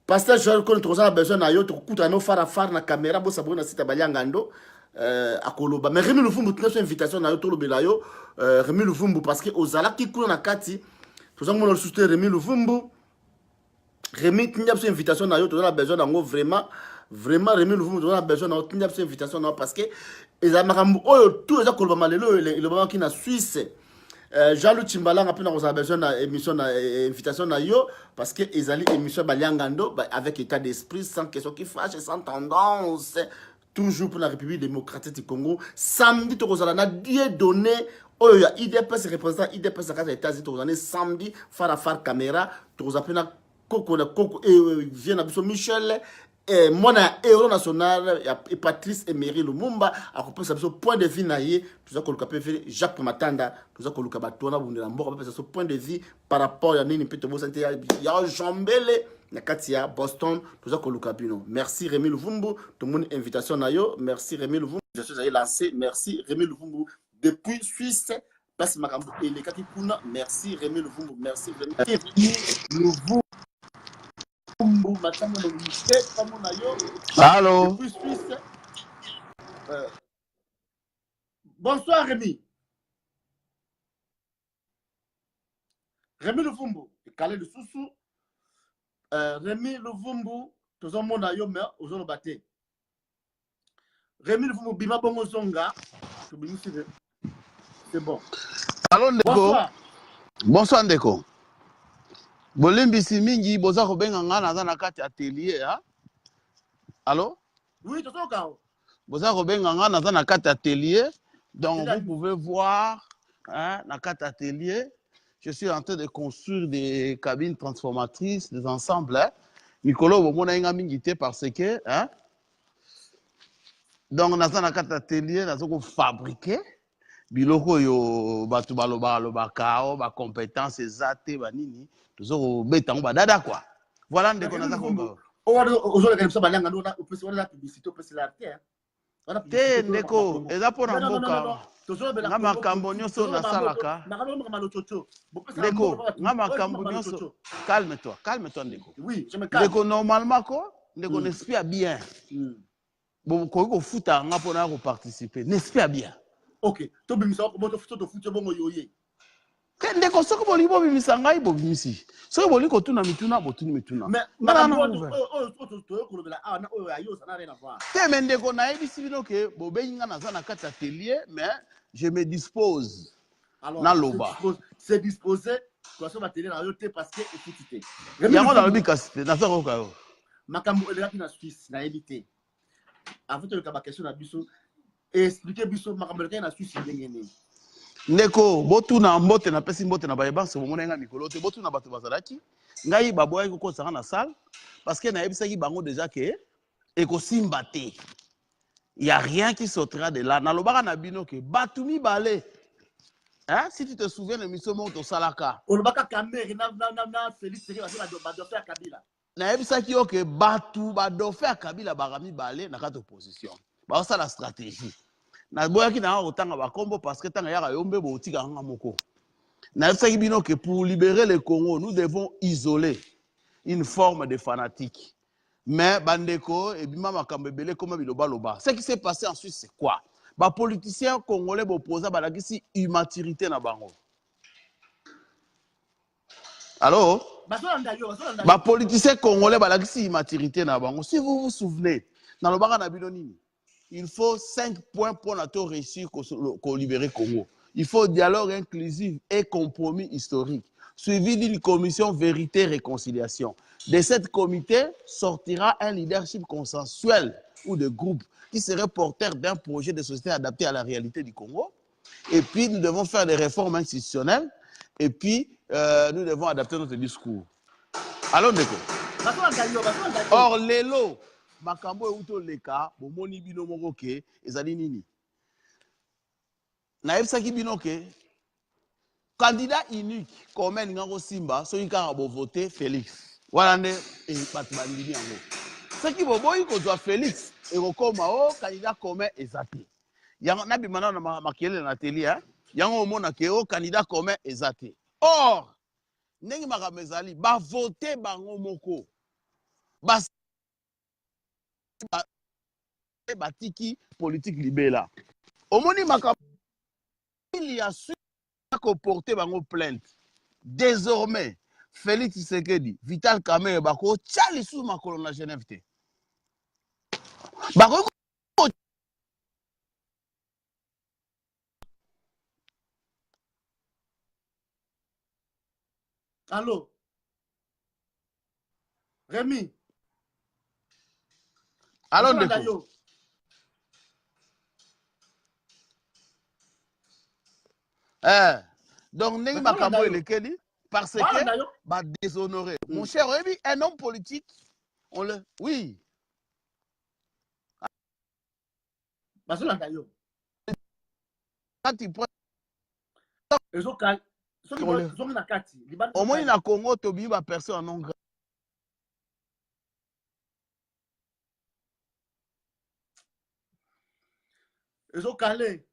pasteur Joël Kon troza besoin na yo to kuta no fara na caméra bo sabona sita baliangando akoloba mais Rémi Luvumbu tu une invitation na yo to lobela yo Rémi Luvumbu parce que ozala ki kuna na kati tout ça mon soutenir Rémi Luvumbu Rémi tu n'as pas invitation na yo to a besoin d'ango vraiment Rémi Luvumbu on a besoin tu n'as pas invitation na parce que les makambo oyo tout les akoloba malelo le moment qui na Suisse Jean-Louis Timbalanga pe na on a besoin na émission na invitation na yo parce que ezali émission baliangando avec état d'esprit sans question qui fâche sans tendance toujours pour la République démocratique du Congo samedi to kozala na Dieu donné oyo ya IDPS représentant IDPS à les États-Unis to samedi far caméra to kozapena koko et vient na biso Michel et moi na héros national et Patrice Emery Lumumba a compris ça point de vue naie tout ça koluka pe Jacques Matanda tout ça koluka batona bundela mboko pe ça point de vue par rapport à nini peto santé ya Jambele na katia Boston tout ça koluka bino merci Rémi Luvumbu tout le monde invitation na yo merci Rémi Luvumbu je suis allé lancer merci Rémi Luvumbu depuis Suisse place makambo et les kaki kuna merci Rémi Luvumbu merci Rémi Luvumbu. Allô. Bonsoir Rémi. Rémi Luvumbu, calé de Soussou. Rémi Luvumbu, tout le monde a eu mais aux autres battés. Rémi Luvumbu, bima bongo zonga. C'est bon. Allô Ndeko. Bonsoir. Bonsoir Ndeko. Bolimbisi mingi boza ko benga ngana za na kati atelier ha. Allô? Oui, tout ça. Boza ko benga ngana za na kati atelier. Donc vous pouvez voir hein na kati atelier, je suis en train de construire des cabines transformatrices, des ensembles hein. Mikolo bomona inga mingi te parce que hein Donc, naza na kati atelier, naza ko fabriquer biloko yo batu baloba kao ba compétence ezate ba nini, tozo ko beta ngo badada quoi. Voilà ndeko naza ko. Aujourd'hui, ça balanga no na opesi wala publicité opesi la terre. Te ndeko, eza pona mboka. Nga makambo nyonso nasalaka. Ndeko, nga makambo nyonso. Calme-toi ndeko. Oui, je me calme. Ndeko normalement ko, ndeko n'espère bien. Bon, ko futa nga pona ko participer, n'espère bien. OK, to bimisa ko moto futa bongo yoye. Ndeko soko boli bo bimisa ngai bo bimisi. Soko boli ko tuna mituna bo tuni mituna. Mais ndeko na ebisi bino ke bo benga naza na kati atelier, mais je me dispose. Alors, na loba. C'est disposé kwa so batelier na yo te parce que écoutez. Yango na lobi kasite na soko ka yo. Makambo elaki na Suisse na ebité. Avant de la question na biso expliquer biso makambo elaki na Suisse ndengene. Ndeko botu na mbote na pesi mbote na bayebanse bomona nga mikolo te botu na bato bazalaki ngai baboya ko kosanga na salle parce que na yebisaki bango déjà que ekosimba te. Il y a rien qui sortira de là. Na lobaka na bino ke batumi balé. Hein, si tu te souviens de misomo to salaka. Olobaka Kamere na Félix Tshisekedi ba do faire Kabila. Na yebisaki yo ke batu ba do faire Kabila barami balé na kati opposition. Ba ça la stratégie. Na boyaki na otanga ba kombo parce que tanga yaka yombe bo tika nga moko. Na yebisaki bino que pour libérer le Congo, nous devons isoler une forme de fanatique. Mais bandeko et bima makambo belé comme biloba loba. Ce qui s'est passé en Suisse c'est quoi? Ba politiciens congolais boposa balakisi immaturité na bango. Allô? Ba politiciens congolais balakisi immaturité na bango. Si vous vous souvenez, na lobaka na bino nini? Il faut 5 points pour notre réussir qu'on libérer Congo. Il faut dialogue inclusif et compromis historique, suivi d'une commission vérité et réconciliation. De cette comité sortira un leadership consensuel ou de groupe qui serait porteur d'un projet de société adapté à la réalité du Congo. Et puis, nous devons faire des réformes institutionnelles. Et puis, nous devons adapter notre discours. Allons, Ndeko. Or, l'élo, makambo euto leka, bomoni bino moko ke, ezali nini. Na yebisaki bino ke, candidat unique, comme Ngango Simba, soki kaka bo voter Félix. Voilà nde batu bandimi yango. Soki boboyi kozwa Félix, ekokoma o candidat commun eza te. Yango nabima na makele na teli, yango omona ke o candidat commun eza te. Or, ndenge makambo ezali, ba voter bango moko. Batiki politique libela. Omoni makambo il y a su ko porter bango plainte. Désormais, Félix Tshisekedi, Vital Kamerhe bako tchali sous makolo na Genève te. Bako Allô? Rémi? Allô, Ndeko? Donc, n'est makambo elekeli parce que bah déshonoré. Mon cher Rémi, un homme politique, on le oui. Quand il prend au moins na Congo tobi ba personne non grave. Réseau calé.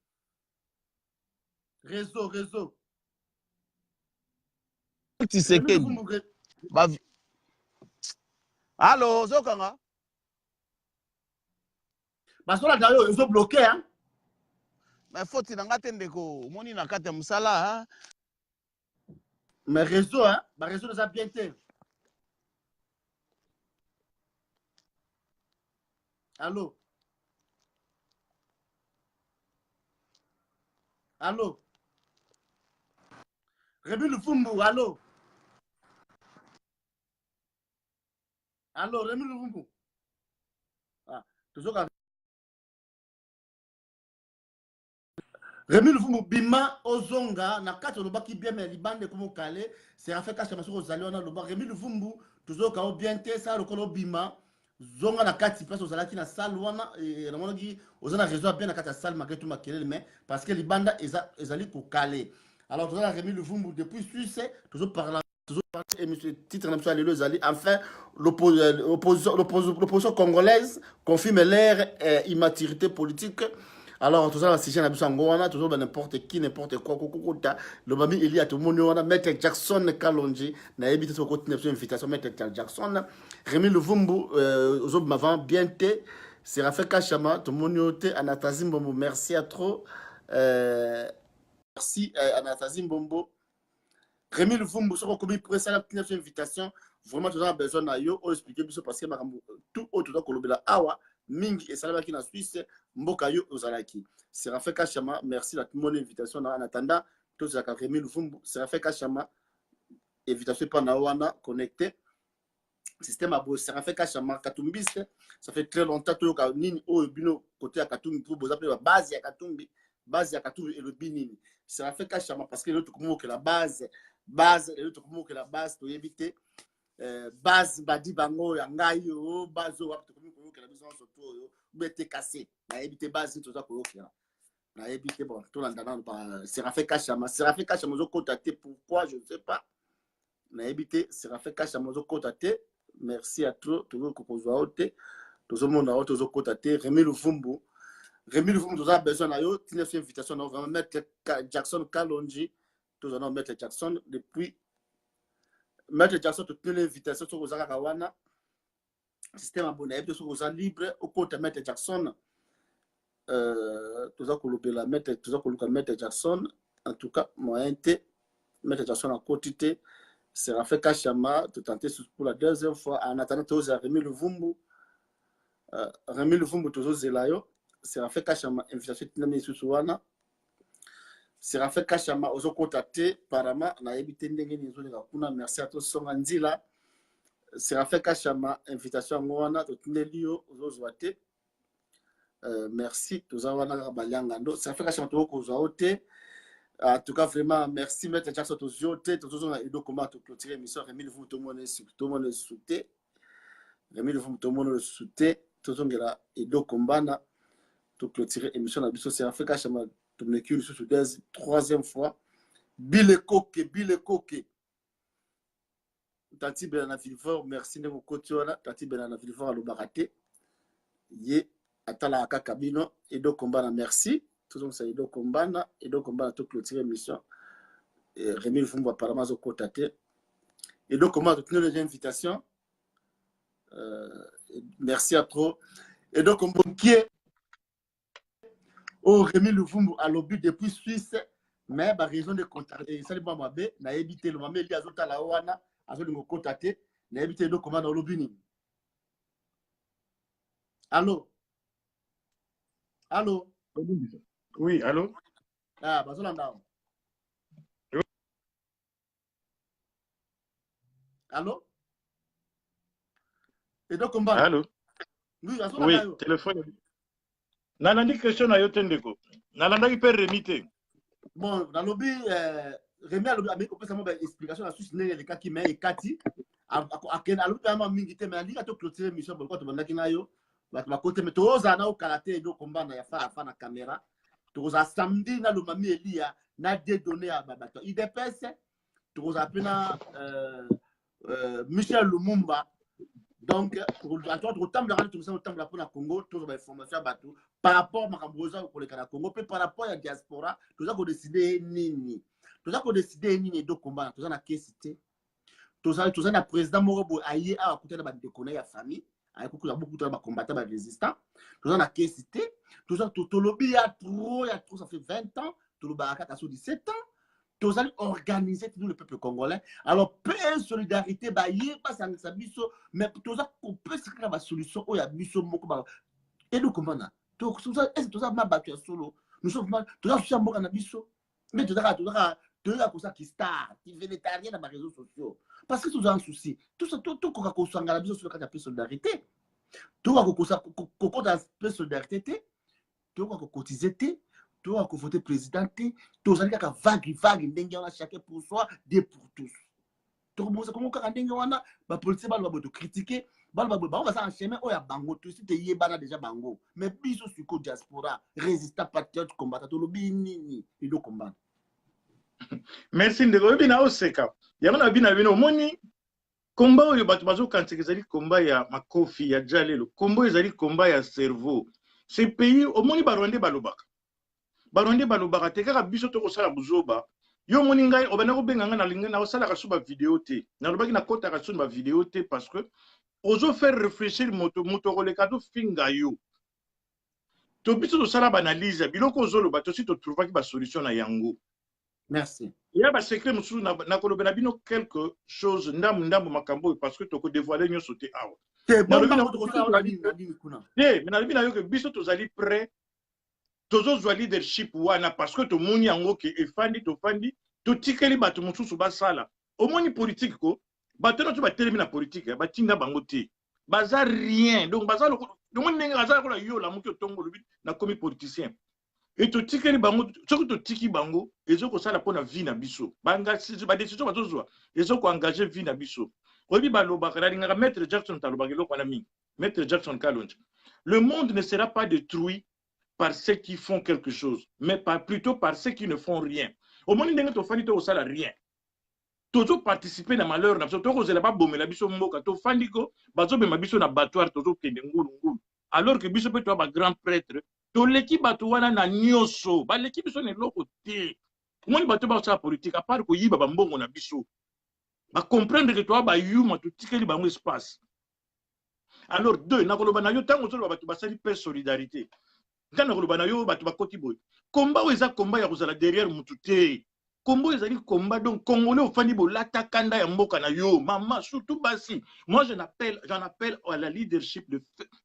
Réseau. Tshisekedi. Allô, Zokanga? Basola d'ailleurs, ils ont bloqué, hein? Mais faut-il n'engater ndeko, moni na kate musala, hein? Mais réseau, hein? Bah réseau nous a bien été. Allô? Allô? Rémi Lufumbu, allô? Allô, Rémi Lufumbu? Ah, toujours avec Rémi Lufumbu, Bima, Ozonga, na kati lobaki bien, mais libande comme calé, c'est en fait à ce moment où Zaliona loba. Rémi Lufumbu, toujours quand bien té, ça le colo Bima, zonga na kati place ozalaki na salle wana namonaki oza na raison bien na kati ya salle malgré tout makelele mais parce que libanda ezali kokale. Alors toza na Rémi Luvumbu depuis Suisse tozoparla émission titre na biso ya lelo ezali enfin l'opposition congolaise confirme leur immaturité politique. Alors tout ça, si j'ai un wana, toujours n'importe qui, n'importe quoi, le mami il y a tout le monde, on a Maître Jackson Kalonji, n'a évité son côté une invitation Maître Jackson, Rémi Luvumbu, aux autres m'avant bien té, Séraphin Kachama, tout le monde, Anastasie Mbombo, merci à trop, merci Anastasie Mbombo, Rémi Luvumbu, ce qu'on pour ça la petite invitation, vraiment tout ça besoin na yo, on expliquer parce que tout autre que l'obéla awa. Mingi et Salabaki na Suisse, Mboka yo ozalaki. Séraphin Kachama, merci la mon invitation en attendant. Tous les Rémi Luvumbu, Séraphin Kachama, invitation par Nawana connecté. Système à beau, Séraphin Kachama, Katumbiste, ça fait très longtemps que Nini au bino côté à Katumbi pour vous appeler la base à Katumbi et le binini. Séraphin Kachama parce que l'autre comment que la base, et l'autre comment que la base pour éviter. Base badi bango ya ngai yo bazo wapi to komi ko la biso soto yo bete cassé na ebité base to za ko yokela na ebité bon to landa na ba Séraphin Kachama zo contacter pourquoi je ne sais pas na ebité Séraphin Kachama zo contacter merci à toi to ko kozwa ote to zo mona ote zo contacter Rémi Luvumbu to za besoin na yo tine fait invitation na vraiment mettre Jackson Kalonji to za na mettre Jackson depuis Maître Jackson, tu as l'invitation sur Rosa Kawana. Système abonné, tu es libre. Au côté de Maître Jackson, tu as Maître Jackson. En tout cas, moyen T. Maître Jackson à côté. Séraphin Kachama, tu as tenté pour la deuxième fois. En attendant, tu as Rémi Luvumbu. Rémi Luvumbu, tu as Zelayo. Séraphin Kachama, invitation de Nami Susuana. Séraphin Kachama ozo contacté parama na ebité ndenge nizo le kuna merci à tous songa nzila Séraphin Kachama invitation ngwana to tinelio ozo zoate merci tous wana balanga ndo Séraphin Kachama to ko zoate en tout cas vraiment merci Maître Jackson to zoate to zonga edo comment to clôturer émission Rémi Luvumbu to mone souté Rémi Luvumbu to mone souté to zongela edo kombana to clôturer émission na biso Séraphin Kachama troisième fois. Bile Koke. Tati Benana Vilfort, merci de vous côtoyer. Tati Benana Vilfort à l'Obarate. Ye, Atala Kakabino, Edo Kombana, merci. Tout le monde, c'est Edo Kombana. Edo Kombana, tout clôturer l'émission. Rémi Luvumbu, apparemment, au côté. Edo Kombana, toutes les invitations. Merci à trop. Edo Kombana, qui est au Rémi Luvumbu à l'obus depuis Suisse, mais par raison de contacter, ça dépend moi, n'a évité le moment, il y a d'autres la ouana, à ce niveau contacter, n'a évité de commander dans l'obuni. Allô? Allô? Oui, allô? Ah, bah, ça allô? Et donc, comment? Allô? Oui, téléphone. Nalandi question na yo tendeko. Nalanda hyper remité. Bon, dans le lobby, Rémi a l'objet de explication à Suisse, les cas qui met Kati. À l'objet de mingité, mais à l'île de clôturer mission pour le côté de yo. Ma côté, mais tu oses en au karaté et au combat na yafa na caméra. Tu oses samedi na le mami Elia na des données à Babato. Il dépasse. Tu oses appeler Michel Lumumba. Donc, autant de radio, autant de la Congo, toutes les informations par rapport à Makamboza pour le Congo, puis par rapport à la diaspora, tout ça qu'on décidé nini. Tout ça qu'on décidé nini de combat, tout ça n'a qu'à citer. Tout ça n'a président Morobo aïe à côté de la déconner la famille, avec beaucoup de combattants résistants. Tout ça n'a qu'à citer. Tout ça, tout le lobby, il y a trop, ça fait 20 ans, tout le baraka a 17 ans. Tous allons organiser tout le peuple congolais. Alors, paix, solidarité, pas ça biso, mais tous ça qu'on peut se créer la solution où il y a biso moko et nous comment là. Tout ça, est-ce que tout ça m'a battu solo. Nous sommes mal, tout ça sur moko na biso. Mais tout ça pour ça qui star, qui végétarien dans les réseaux sociaux. Parce que tout ça un souci. Tout qu'on a construit la biso sur le cadre de solidarité. Tout qu'on a construit solidarité, tout qu'on a cotisé. Tout a voté président, tout ça a vague, ndenge on a chacun pour soi, des pour tous. Tout le monde comment quand ndenge on a, la politique va critiquer, on va en chemin où il y a bango tout si tu y bana déjà bango mais biso suko diaspora résistant patriote combattant to lobi nini il do combattre. Merci ndeko bina oseka yamana bina bino moni combat oyo bato bazo kantika ezali combat ya makofi ya jalelo combat ezali combat ya cerveau ce pays omoni barwande balobaka te kaka biso to kosala buzoba yo moni ngai obana ko benga na linga na osala ka suba vidéo te na lobaki na kota ka suba vidéo te parce que ozo faire réfléchir moto koleka to finga yo to biso to sala banalize biloko ozoloba to si to trouvaki ba solution na yango. Merci. Il y a un secret, na kolobela bino quelque chose ndambu makambo parce que toko dévoiler nyo sauter awa. C'est bon na to kosala na bino kuna. Mais na bino yo que biso tozali prêt tozo zwa leadership wana parce que to moni yango ke efandi to fandi to tikeli bato mususu basala. Omoni politique ko bato na to ba telemi na politique ba tinga bango te. Baza rien. Donc baza donc on nenga baza ko la yo la muki otongo lobi na komi politicien. Et to tikeli bango soki to tiki bango ezoko sala pona vie na biso banga ba décision bazozwa ezoko engager vie na biso obi baloba kala linga maître Jackson talobaki lokwa na mingi maître Jackson Kalonji le monde ne sera pas détruit par ceux qui font quelque chose mais plutôt par ceux qui ne font rien au monde ndenge to fandi to sala rien tozo participer na malheur na biso to kozela ba bomela biso mboka to fandi ko bazobema biso na battoir tozo kende ngulu alors que biso pe to ba grand prêtre to leki bato wana na nyoso ba leki biso ne loko te moni bato ba sa politique à part ko yiba ba mbongo na biso ba comprendre que to ba yuma to tikeli ba mo espace alors deux na koloba na yo tango zolo bato ba sali pe solidarité ndana koloba na yo bato ba koti boy combat o eza combat ya kozala derrière mutu te combat ezali combat donc congolais ofandi bolata kanda ya mboka na yo maman surtout basi moi j'en appelle à la leadership de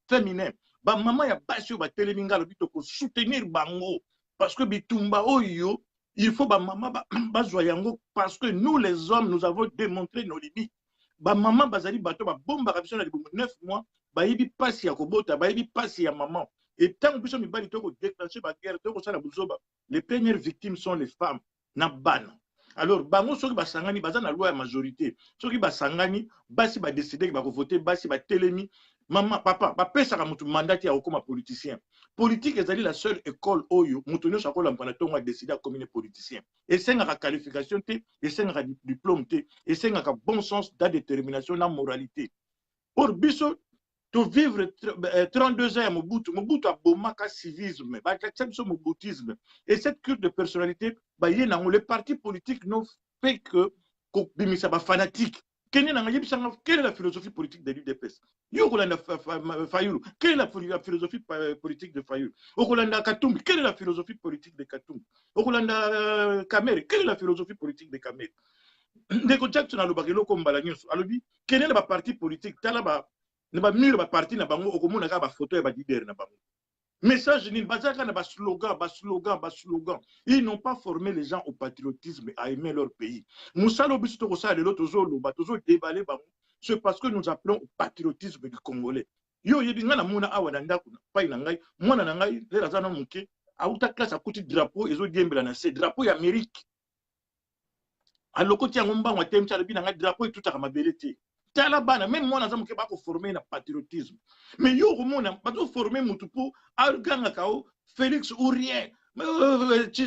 féminin ba maman ya basi ba teleminga lo bito ko soutenir bango parce que bitumba oyo il faut ba maman ba zoyango parce que nous les hommes nous avons démontré nos limites ba maman bazali bato ba bomba biso na 9 mois ba yibi pasi ya kobota ba yibi pasi ya maman et tant biso mibali to ko déclencher ba guerre to ko sala buzoba les premières victimes sont les femmes na bana alors bango soki basangani baza na loi ya majorité soki basangani basi ba décider ba voter basi ba telemi maman papa ba pesaka mutu mandat ya okoma politicien politique ezali la seule école oyo mutu nyonso akola mpana tongo a décider comme un politicien esengaka qualification te esengaka diplôme te esengaka bon sens da détermination na moralité or biso to vivre 32 ans à Mobutu a bomaka civisme, moboutisme. Et cette culte de personnalité, les partis politiques n'ont fait que bimisa ba fanatique. Quelle est la philosophie politique de l'UDPS? Fayulu, quelle est la philosophie politique de Fayulu? Okolanda Katumbi, quelle est la philosophie politique de Katumbi? Okolanda Kamere, quelle est la philosophie politique de Kamere? Ndeko Jackson alobakelo kombala nyonso. Alobi, quel est le parti politique? Talaba ne ba mire ba parti na bango okomona ka ba photo ya ba leader na bango message ni bazaka na ba slogan ils n'ont pas formé les gens au patriotisme à aimer leur pays musalo biso to ko sala lelo tozolo ba tozo déballer bango c'est parce que nous appelons au patriotisme du congolais yo yebi nga na mona awa na ndako na pai na ngai mwana na ngai lera zana muke auta classe akuti drapeau ezo diembela na se drapeau ya Amérique alokoti ya ngomba wa temcha lebi na ngai drapeau tout à mabelete Talabana, même moi, nous avons formé le patriotisme. Mais yo, nous avons formé Moutoupo, Algangakao, Félix Ourien,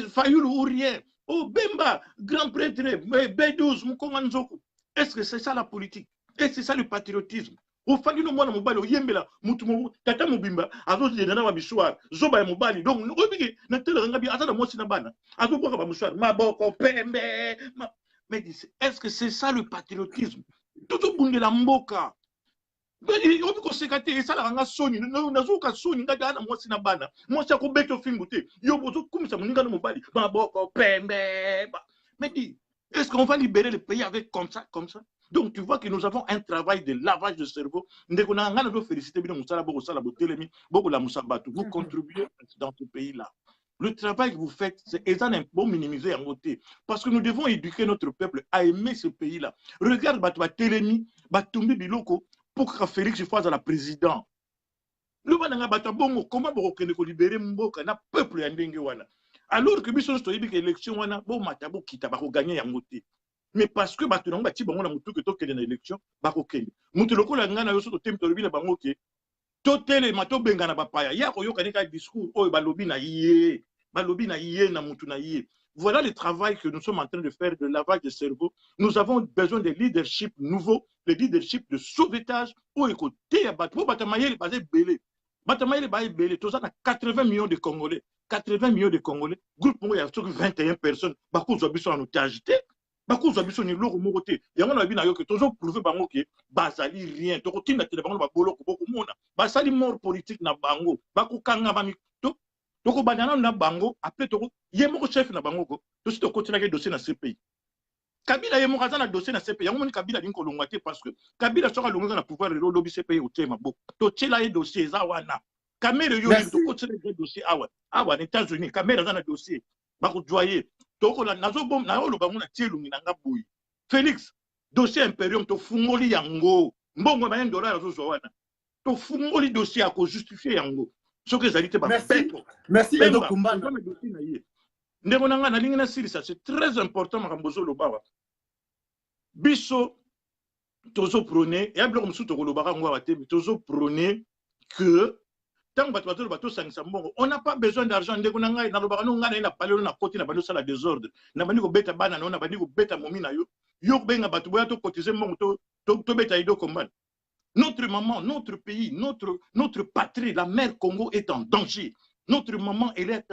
Fayoul Ourien, oh Bemba, grand prêtre, B12, Moukonganzoko. Est-ce que c'est ça la politique? Est-ce que c'est ça le patriotisme? Au fond, nous avons mobile, Yembela, Moutou, Tata Mobimba, Azo de Nana Bichouar, Zoba Mobali. Donc, nous avons Natel Rangabi, Azana Mosinabana, Azo Boka Mouchouar, Maboko, Pembe. Mais est-ce que c'est ça le patriotisme? Tout le monde de la mboka. Mais on peut se ça la soni. Nazuka soni ngada moi sinabana. Moi c'est ko beto fingote. Yo bozo comme ça moninga no mobali. Maboko pembe. Mais dis, est-ce qu'on va libérer le pays avec comme ça? Donc tu vois que nous avons un travail de lavage de cerveau. Ndeko na ngana do féliciter bino musala boko sala botelemi boko la musabatu. Vous contribuez dans ce pays là. Le travail que vous faites, c'est bon minimiser en côté. Parce que nous devons éduquer notre peuple à aimer ce pays-là. Regarde, Télémi, Batumbi Biloko, pour que Félix fasse à la présidente. Le Bananga Batabongo, comment vous libérer Mboka, na peuple Yandenge Wana. Alors que Bisson Stoïbi, l'élection Wana, bon Matabo Kitaba, gagner en côté. mais parce que bato nango bati bango na mutu ke tokende na élection bakokende mutu lokola nga na yo so totemi tolobi na bango ke totelema tobengana bapaya ya koyokani ka discours oyo balobi na ye na mutu na ye. Voilà le travail que nous sommes en train de faire de lavage de cerveau. Nous avons besoin de leadership nouveau, le leadership de sauvetage au côté à Bato Batamayel basé belé. Batamayel basé belé, tout ça a 80 millions de Congolais. 80 millions de Congolais. Groupe il y a 21 personnes. Bakou Zobi sont en otage. Bakou Zobi sont en otage. Il y a un avis que toujours prouvé bango que Basali rien. Toko tina tele bango ba bolo ko boko mona. Basali mort politique na bango. Bakou kanga bami. Toko banana na bango après toko yemoko chef na bango ko to si toko tina ke dossier na CPI. Kabila yemoko aza na dossier na CPI. Yango moni Kabila linko longwate parce que Kabila soka longa na pouvoir le lobby CPI au tema bo. To tela ye dossier za wana. Kamera yo toko tela ye dossier awa. Awa aux États-Unis kamera za na dossier. Bako joyer. Toko la nazo bom na yo lo bango na tielungi na ngaboyi. Félix dossier Imperium to fungoli yango. Mbongo ba $1 zo zo wana. To fungoli dossier a ko justifier yango. Merci Edo Kumbana. C'est très important Makambozo Lobawa. Biso tozo prôné et ablo msuto ko lobaka ngwa te tozo prôné que tant bato sangisa mbongo on n'a pas besoin d'argent ndeko na ngai na lobaka no ngana na palelo na koti na bando sala désordre na bandi ko beta bana na bandi ko beta momina yo yo benga bato boya to cotiser mbongo to beta Edo Kumbana. Notre maman, notre pays, notre patrie, la mère Congo est en danger. Notre maman, elle est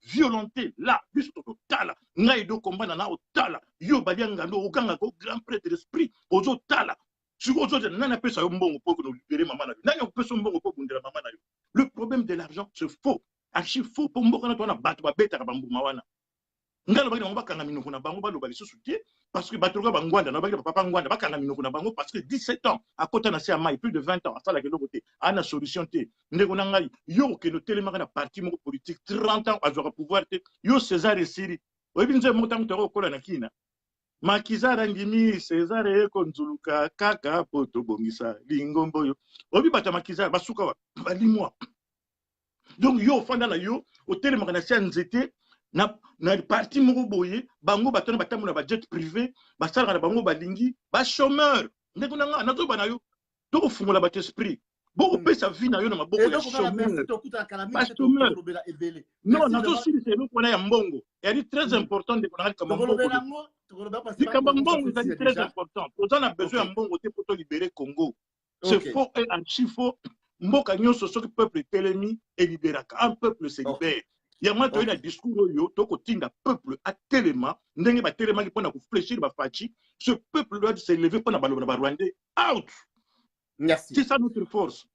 violentée. Là, juste au tala. Ngaïdo Kombana na au tala. Yo badiangando au grand prêtre d'esprit. Ozo tala. Sur ozo nana pe sa mbongo pour que nous libérer maman na. Nana pe so mbongo pour bundela maman na. Le problème de l'argent, c'est faux. Archi faux pour mbongo na tona batu ba beta ba mbuma wana. Ngalo baki bango bakanga minoko na bango baloba lisusu te parce que batoka bangwanda na baki papa ngwanda bakanga minoko na bango parce que 17 ans à côté na se mai plus de 20 ans à ça la kelo côté ana solution te ndeko na ngai yo ke no telema na parti moko politique 30 ans azora pouvoir te yo César Esiri oyebi nze motango toko kola na kina makizara ngimi César eko nzuluka kaka poto bongisa lingombo yo oyebi bata makizara basuka wa balimwa donc yo fanda na yo o telema na se nzete na parti moko boye bango batona batamu na jet privé basala na bango balingi ba chômeur ndeko nanga nazo bana yo to fungola ba esprit boko pesa vie na yo na maboko ya chômeur non nazo sili c'est nous qu'on a mbongo et très important de connaître comme mbongo c'est très important on a besoin mbongo te pour libérer Congo c'est faux et archi faux mboka nyonso soki peuple telemi et libéraka un peuple se libère. Il y a un discours yo toko tinga peuple à téléma ndenge ba téléma qui pona ko fléchir ba fachi ce peuple doit se lever pona baloba ba rwandais out. Merci. C'est ça notre force.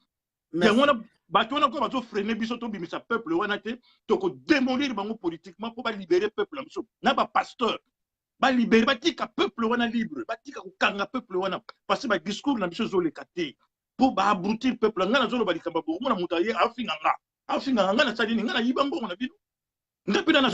Il y a un batona ko bato freiner biso to bimisa peuple wana te toko démolir bango politiquement pour ba libérer peuple amso na ba pasteur ba libérer ba tika peuple wana libre ba tika ko kanga peuple wana parce que ba discours na biso zo le katé pour ba abrutir peuple ngana zo lo ba likamba bo mona mutaye afinga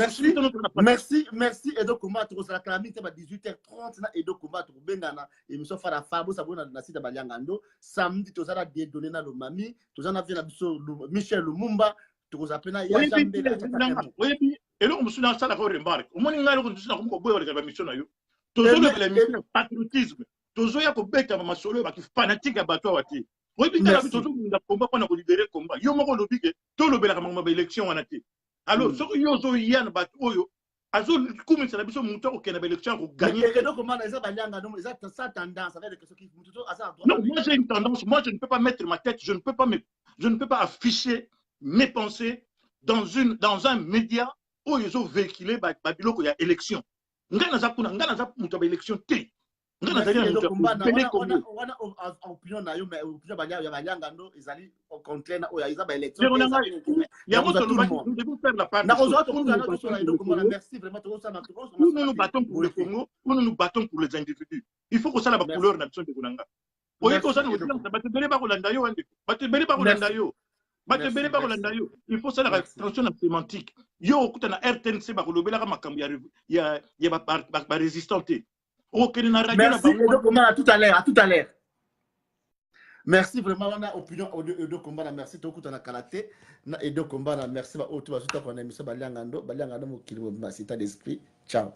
Merci Edo Kumba to sala calamité ba 18h30 na Edo Kumba to bengana émission fara fabo sabona na site baliangando samedi to sala de donner na lo mami to zana vient na biso Michel Lumumba to zapena ya jambe oui elo musuna sala ko remarque o moni ngalo ko musuna ko boyo ba mission na yo to zo le mission patriotisme to zo ya ko beta ba masolo ba fanatique ya bato wati. Oui, puis tu as vu combat pour nous libérer combat. Yo moko lobi ke to lobela kama élection wana te. Alors so yo zo yan bat oyo azo comme ça la biso muto ko kena élection ko gagner. Donc comment ça balianga non ça tendance avec que ce qui muto asa. Non, moi j'ai une tendance, moi je ne peux pas mettre ma tête, je ne peux pas afficher mes pensées dans un média où ils ont véhiculé ba biloko ya élection. Ngana za muto ba élection te. On opinion na yo mais opinion ya balianga ndo ezali au contraire na oya iza ba élection. Nous devons faire la part. Merci vraiment nous battons pour le Congo, nous battons pour les individus. Il faut que ça la couleur na biso de Konanga. Oye ko ça nous batebele ba kolanda yo ande. Batebele ba kolanda yo. Batebele ba kolanda yo. Il faut ça la attention sémantique. Yo okuta na RTNC ba kolobela ka makambo ya ba résistanté. Merci Edo à tout à l'heure. Merci vraiment on a opinion Edo Kumbana merci to kutana kalaté na Edo Kumbana merci ba otu ba suta ko na émission baliangando mo kilimo ma sita d'esprit ciao.